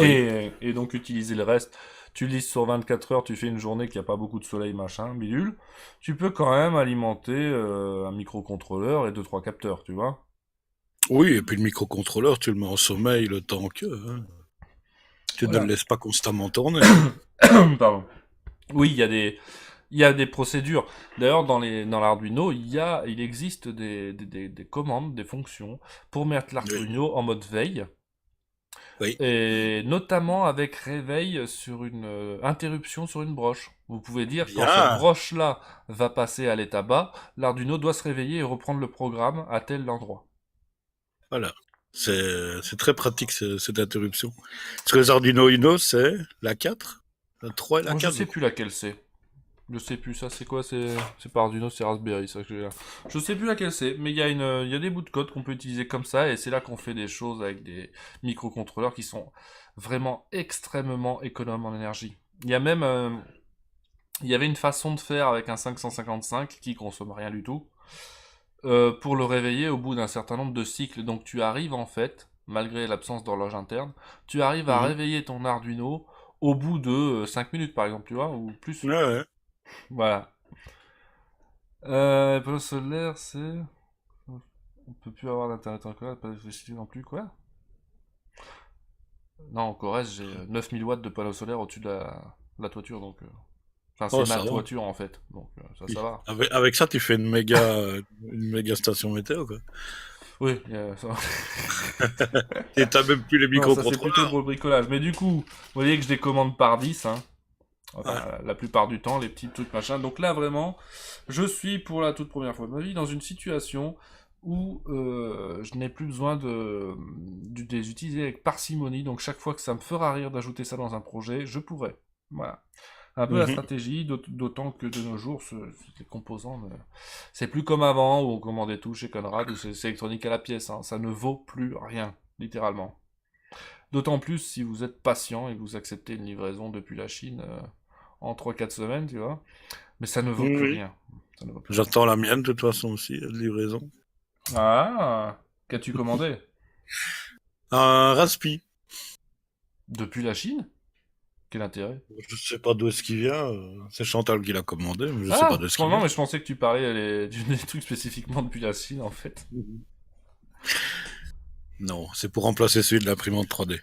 Et donc utiliser le reste. Tu lises sur 24 heures, tu fais une journée qui a pas beaucoup de soleil, machin, bidule. Tu peux quand même alimenter un microcontrôleur et 2-3 capteurs, tu vois.
Oui, et puis le microcontrôleur, tu le mets en sommeil le temps que... Hein. Tu ne le laisses pas constamment tourner.
Pardon. Oui, il y a des procédures. D'ailleurs, dans l'Arduino, il existe des commandes, des fonctions pour mettre l'Arduino en mode veille.
Oui.
Et notamment avec réveil sur une interruption sur une broche. Vous pouvez dire quand cette broche-là va passer à l'état bas, l'Arduino doit se réveiller et reprendre le programme à tel endroit.
Voilà. C'est très pratique cette interruption. Parce que les Arduino Uno, c'est la 4, la 3 et la 4.
Je sais plus laquelle c'est. Je sais plus, ça c'est quoi? C'est pas Arduino, c'est Raspberry, ça que j'ai là. Je sais plus laquelle c'est, mais il y a des bouts de code qu'on peut utiliser comme ça, et c'est là qu'on fait des choses avec des microcontrôleurs qui sont vraiment extrêmement économes en énergie. Il y a même... il y avait une façon de faire avec un 555 qui consomme rien du tout, pour le réveiller au bout d'un certain nombre de cycles. Donc tu arrives en fait, malgré l'absence d'horloge interne, tu arrives à réveiller ton Arduino au bout de 5 minutes par exemple, tu vois, ou plus.
Ouais.
Voilà. Panneau solaire, c'est... On peut plus avoir d'internet en Corrèze, pas d'électricité non plus, quoi. Non, en Corrèze, j'ai 9000 watts de panneaux solaires au-dessus de la toiture, donc... Enfin,
Oh,
c'est ma
ça va.
toiture, en fait, donc ça,
Oui.
ça va.
Avec ça, tu fais une méga station météo, quoi.
Oui, ça va.
Et t'as même plus les
Non, ça c'est plutôt
microcontrôleurs.
pour le bricolage. Mais du coup, vous voyez que je les commande par 10, hein.
Ouais.
Enfin, la plupart du temps, les petits trucs machin. Donc là, vraiment, je suis pour la toute première fois de ma vie dans une situation où je n'ai plus besoin de les utiliser avec parcimonie. Donc chaque fois que ça me fera rire d'ajouter ça dans un projet, je pourrais. Voilà. Un peu la
Mhm.
stratégie, d'autant que de nos jours, les composants, c'est plus comme avant, où on commandait tout chez Conrad, où c'est électronique à la pièce. Hein. Ça ne vaut plus rien, littéralement. D'autant plus si vous êtes patient et que vous acceptez une livraison depuis la Chine en 3-4 semaines, tu vois. Mais ça ne vaut plus
Oui.
rien. Ça ne vaut plus rien.
J'attends la mienne, de toute façon, aussi, de livraison.
Ah, qu'as-tu commandé?
Un Raspi.
Depuis la Chine? Quel intérêt?
Je sais pas d'où est-ce qu'il vient. C'est Chantal qui l'a commandé, mais je sais pas
Ah,
d'où est-ce qu'il
non,
vient.
mais je pensais que tu parlais des trucs spécifiquement depuis la Chine, en fait.
Non, c'est pour remplacer celui de l'imprimante 3D.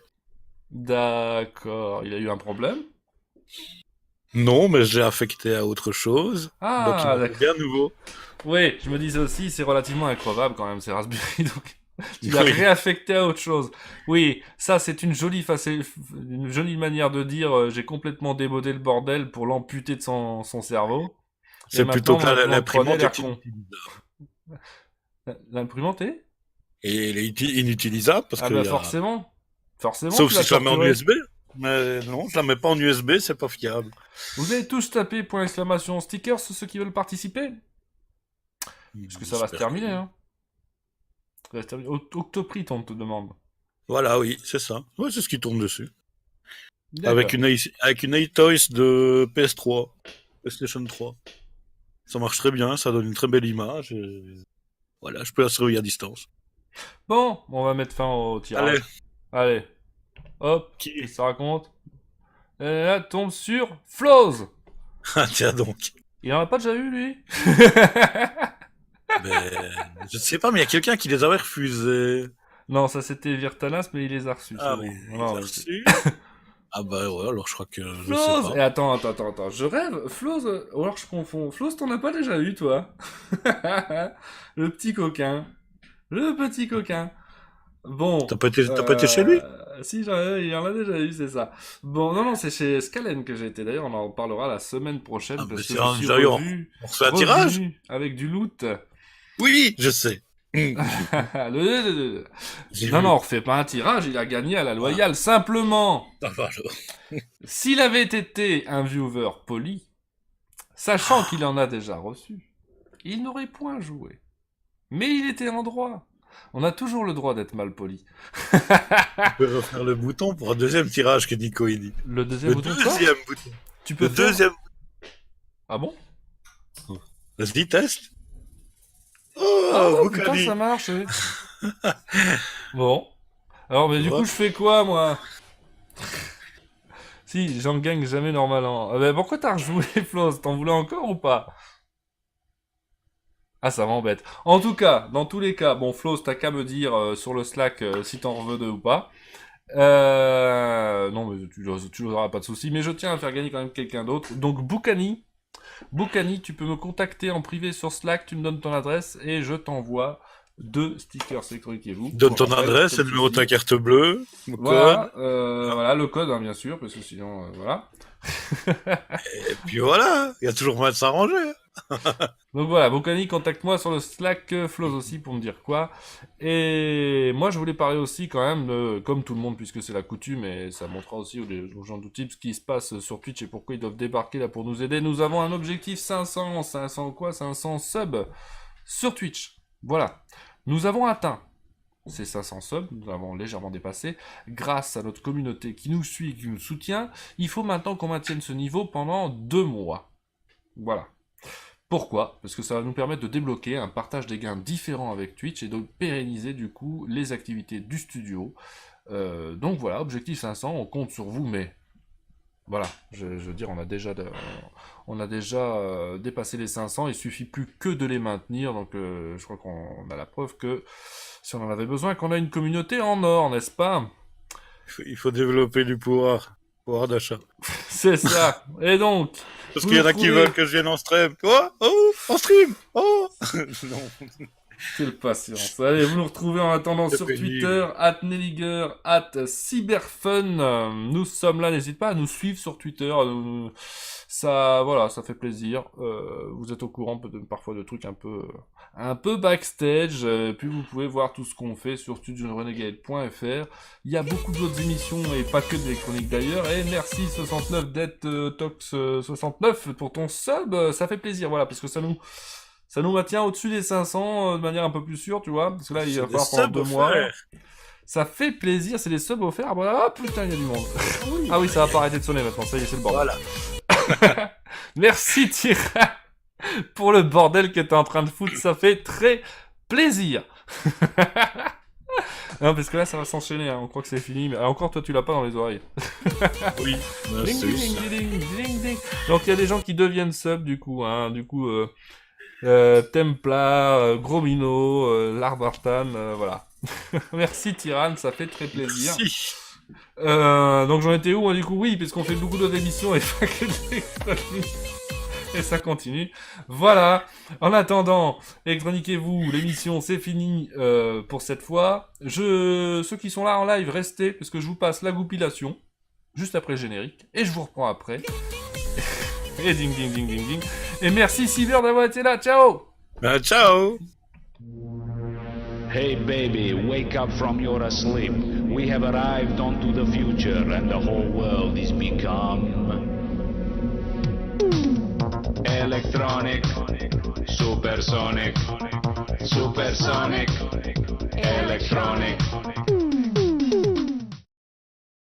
D'accord, il a eu un problème?
Non, mais je l'ai affecté à autre chose. Donc il
Ah,
va être
d'accord.
bien nouveau.
Oui, je me disais aussi, c'est relativement incroyable quand même, ces Raspberry, donc tu l'as
Oui.
réaffecté à autre chose. Oui, ça c'est une une jolie manière de dire j'ai complètement démodé le bordel pour l'amputer de son cerveau. Et
C'est plutôt
maintenant,
que
maintenant le 3D a
l'imprimante
l'air
est
con.
inutilisable.
L'imprimante est?
Et elle est inutilisable parce
Ah
qu'il
bah
y a...
forcément. Forcément,
Sauf
tu
si
l'as
je la mets en
torturé.
USB. Mais non, je la mets pas en USB, c'est pas fiable.
Vous avez tous tapé point exclamation stickers ceux qui veulent participer? Parce que ça va se
J'espère que
terminer,
oui.
hein. Ça va se terminer. Octoprix, on te demande.
Voilà, oui, c'est ça. Ouais, c'est ce qui tourne dessus.
D'accord.
Avec une iToys de PS3, PlayStation 3. Ça marche très bien, ça donne une très belle image. Voilà, je peux la surveiller à distance.
Bon, on va mettre fin au
Allez,
tirage. Allez, hop,
qui...
qu'est-ce que ça raconte? Et là, tombe sur Floz.
Ah, tiens donc.
Il en a pas déjà eu, lui?
Ben, je sais pas, mais il y a quelqu'un qui les avait refusés.
Non, ça c'était Virtanas, mais il les a reçus, c'est
Ah
bon.
oui,
Non,
il les
non,
a
mais
reçus. Ah bah ouais, alors je crois que je sais
Floz!
pas.
Et attends, je rêve. Floz, ou alors je confonds. Floz, t'en as pas déjà eu, toi? Le petit coquin. Le petit coquin. Bon,
T'as pas été chez lui?
si, il en a déjà eu, c'est ça. Bon, non, c'est chez Scalen que j'ai été. D'ailleurs, on en parlera la semaine prochaine
Ah bah
parce que
c'est
je suis
déjà eu, on refait un tirage?
revenu avec du loot.
Oui, je sais. J'ai
Non,
vu.
non, on refait pas un tirage, il a gagné à la
Ah,
loyale. Simplement,
ça va alors.
s'il avait été un viewer poli, sachant qu'il en a déjà reçu, il n'aurait point joué. Mais il était en droit. On a toujours le droit d'être mal poli.
Tu peux refaire le bouton pour un deuxième tirage que Nico il dit.
Le deuxième
Le
bouton de quoi?
deuxième bouton.
Tu peux
Le
faire...
deuxième.
Ah bon?
Vas-y, teste.
Ah,
Oh,
putain,
Boukani.
ça marche, oui. Bon. Alors, mais
Tu
du
vois?
coup, je fais quoi, moi? Si, j'en gagne jamais normalement. Ben, pourquoi t'as rejoué, Flos? T'en voulais encore ou pas? Ah, ça m'embête. En tout cas, dans tous les cas, bon, Flos, t'as qu'à me dire sur le Slack si t'en veux deux ou pas. Non, mais tu n'auras pas de soucis. Mais je tiens à faire gagner quand même quelqu'un d'autre. Donc, Boukani, tu peux me contacter en privé sur Slack, tu me donnes ton adresse et je t'envoie 2 stickers électroniques et vous.
Donne ton
Rappel,
adresse et
comme
le numéro de ta
ceci.
carte bleue, le code.
Voilà, voilà, le code, hein, bien sûr, parce que sinon, voilà.
Et puis voilà, il y a toujours moyen de s'arranger.
Donc voilà, Boukani, contacte-moi sur le Slack, Floz aussi pour me dire quoi. Et moi, je voulais parler aussi quand même, comme tout le monde, puisque c'est la coutume, et ça montrera aussi aux gens d'outils ce qui se passe sur Twitch et pourquoi ils doivent débarquer là pour nous aider. Nous avons un objectif 500 subs sur Twitch. Voilà. Nous avons atteint ces 500 subs, nous avons légèrement dépassé, grâce à notre communauté qui nous suit, qui nous soutient. Il faut maintenant qu'on maintienne ce niveau pendant 2 mois. Voilà. Pourquoi? Parce que ça va nous permettre de débloquer un partage des gains différent avec Twitch et de pérenniser du coup les activités du studio. Donc voilà, objectif 500, on compte sur vous, mais voilà, je veux dire, on a déjà dépassé les 500, il suffit plus que de les maintenir, donc je crois qu'on a la preuve que si on en avait besoin, qu'on a une communauté en or, n'est-ce pas?
Il faut développer du pouvoir d'achat.
C'est ça. Et donc,
Parce
vous
qu'il y en a
nous
qui
trouvez-
veulent que je vienne en stream. Quoi? Oh, en stream. Oh. Non.
Quelle patience. Allez, vous nous retrouvez en attendant
C'est
sur
pénible.
Twitter, @Nelliger, @Cyberfun. Nous sommes là, n'hésite pas à nous suivre sur Twitter. Ça, voilà, ça fait plaisir. Vous êtes au courant parfois de trucs un peu backstage. Puis vous pouvez voir tout ce qu'on fait sur studiorenegade.fr. Il y a beaucoup d'autres émissions et pas que d'électronique d'ailleurs. Et merci 69 d'être Tox 69 pour ton sub. Ça fait plaisir, voilà, parce que ça nous maintient au-dessus des 500 de manière un peu plus sûre, tu vois. Parce que là, il va falloir pendant 2 mois. Ça fait plaisir, c'est des subs offerts. Ah, voilà. Ah putain, il y a du monde. Ah oui, ça va pas arrêter de sonner maintenant, ça y est, c'est le bordel.
Voilà.
Merci Tyran pour le bordel que t'es en train de foutre, ça fait très plaisir. Non, parce que là, ça va s'enchaîner, hein. On croit que c'est fini, mais encore, toi, tu l'as pas dans les oreilles.
Oui.
Ding, ding, ding, ding, ding, ding. Donc, il y a des gens qui deviennent subs, du coup, hein. Du coup, Templar, Gromino, Larbartan, voilà. Merci Tyran, ça fait très plaisir.
Si.
Donc j'en étais où, moi, du coup? Oui, parce qu'on fait beaucoup d'autres émissions et pas que de l'électronique. Et ça continue. Voilà. En attendant, électroniquez-vous, l'émission c'est fini pour cette fois. Ceux qui sont là en live, restez, parce que je vous passe la goupillation, juste après le générique, et je vous reprends après. Et ding ding ding ding ding. Et merci Cyber d'avoir été là, ciao!
Ciao.
Hey baby, wake up from your sleep. We have arrived onto the future and the whole world is become electronic, supersonic, supersonic, electronic,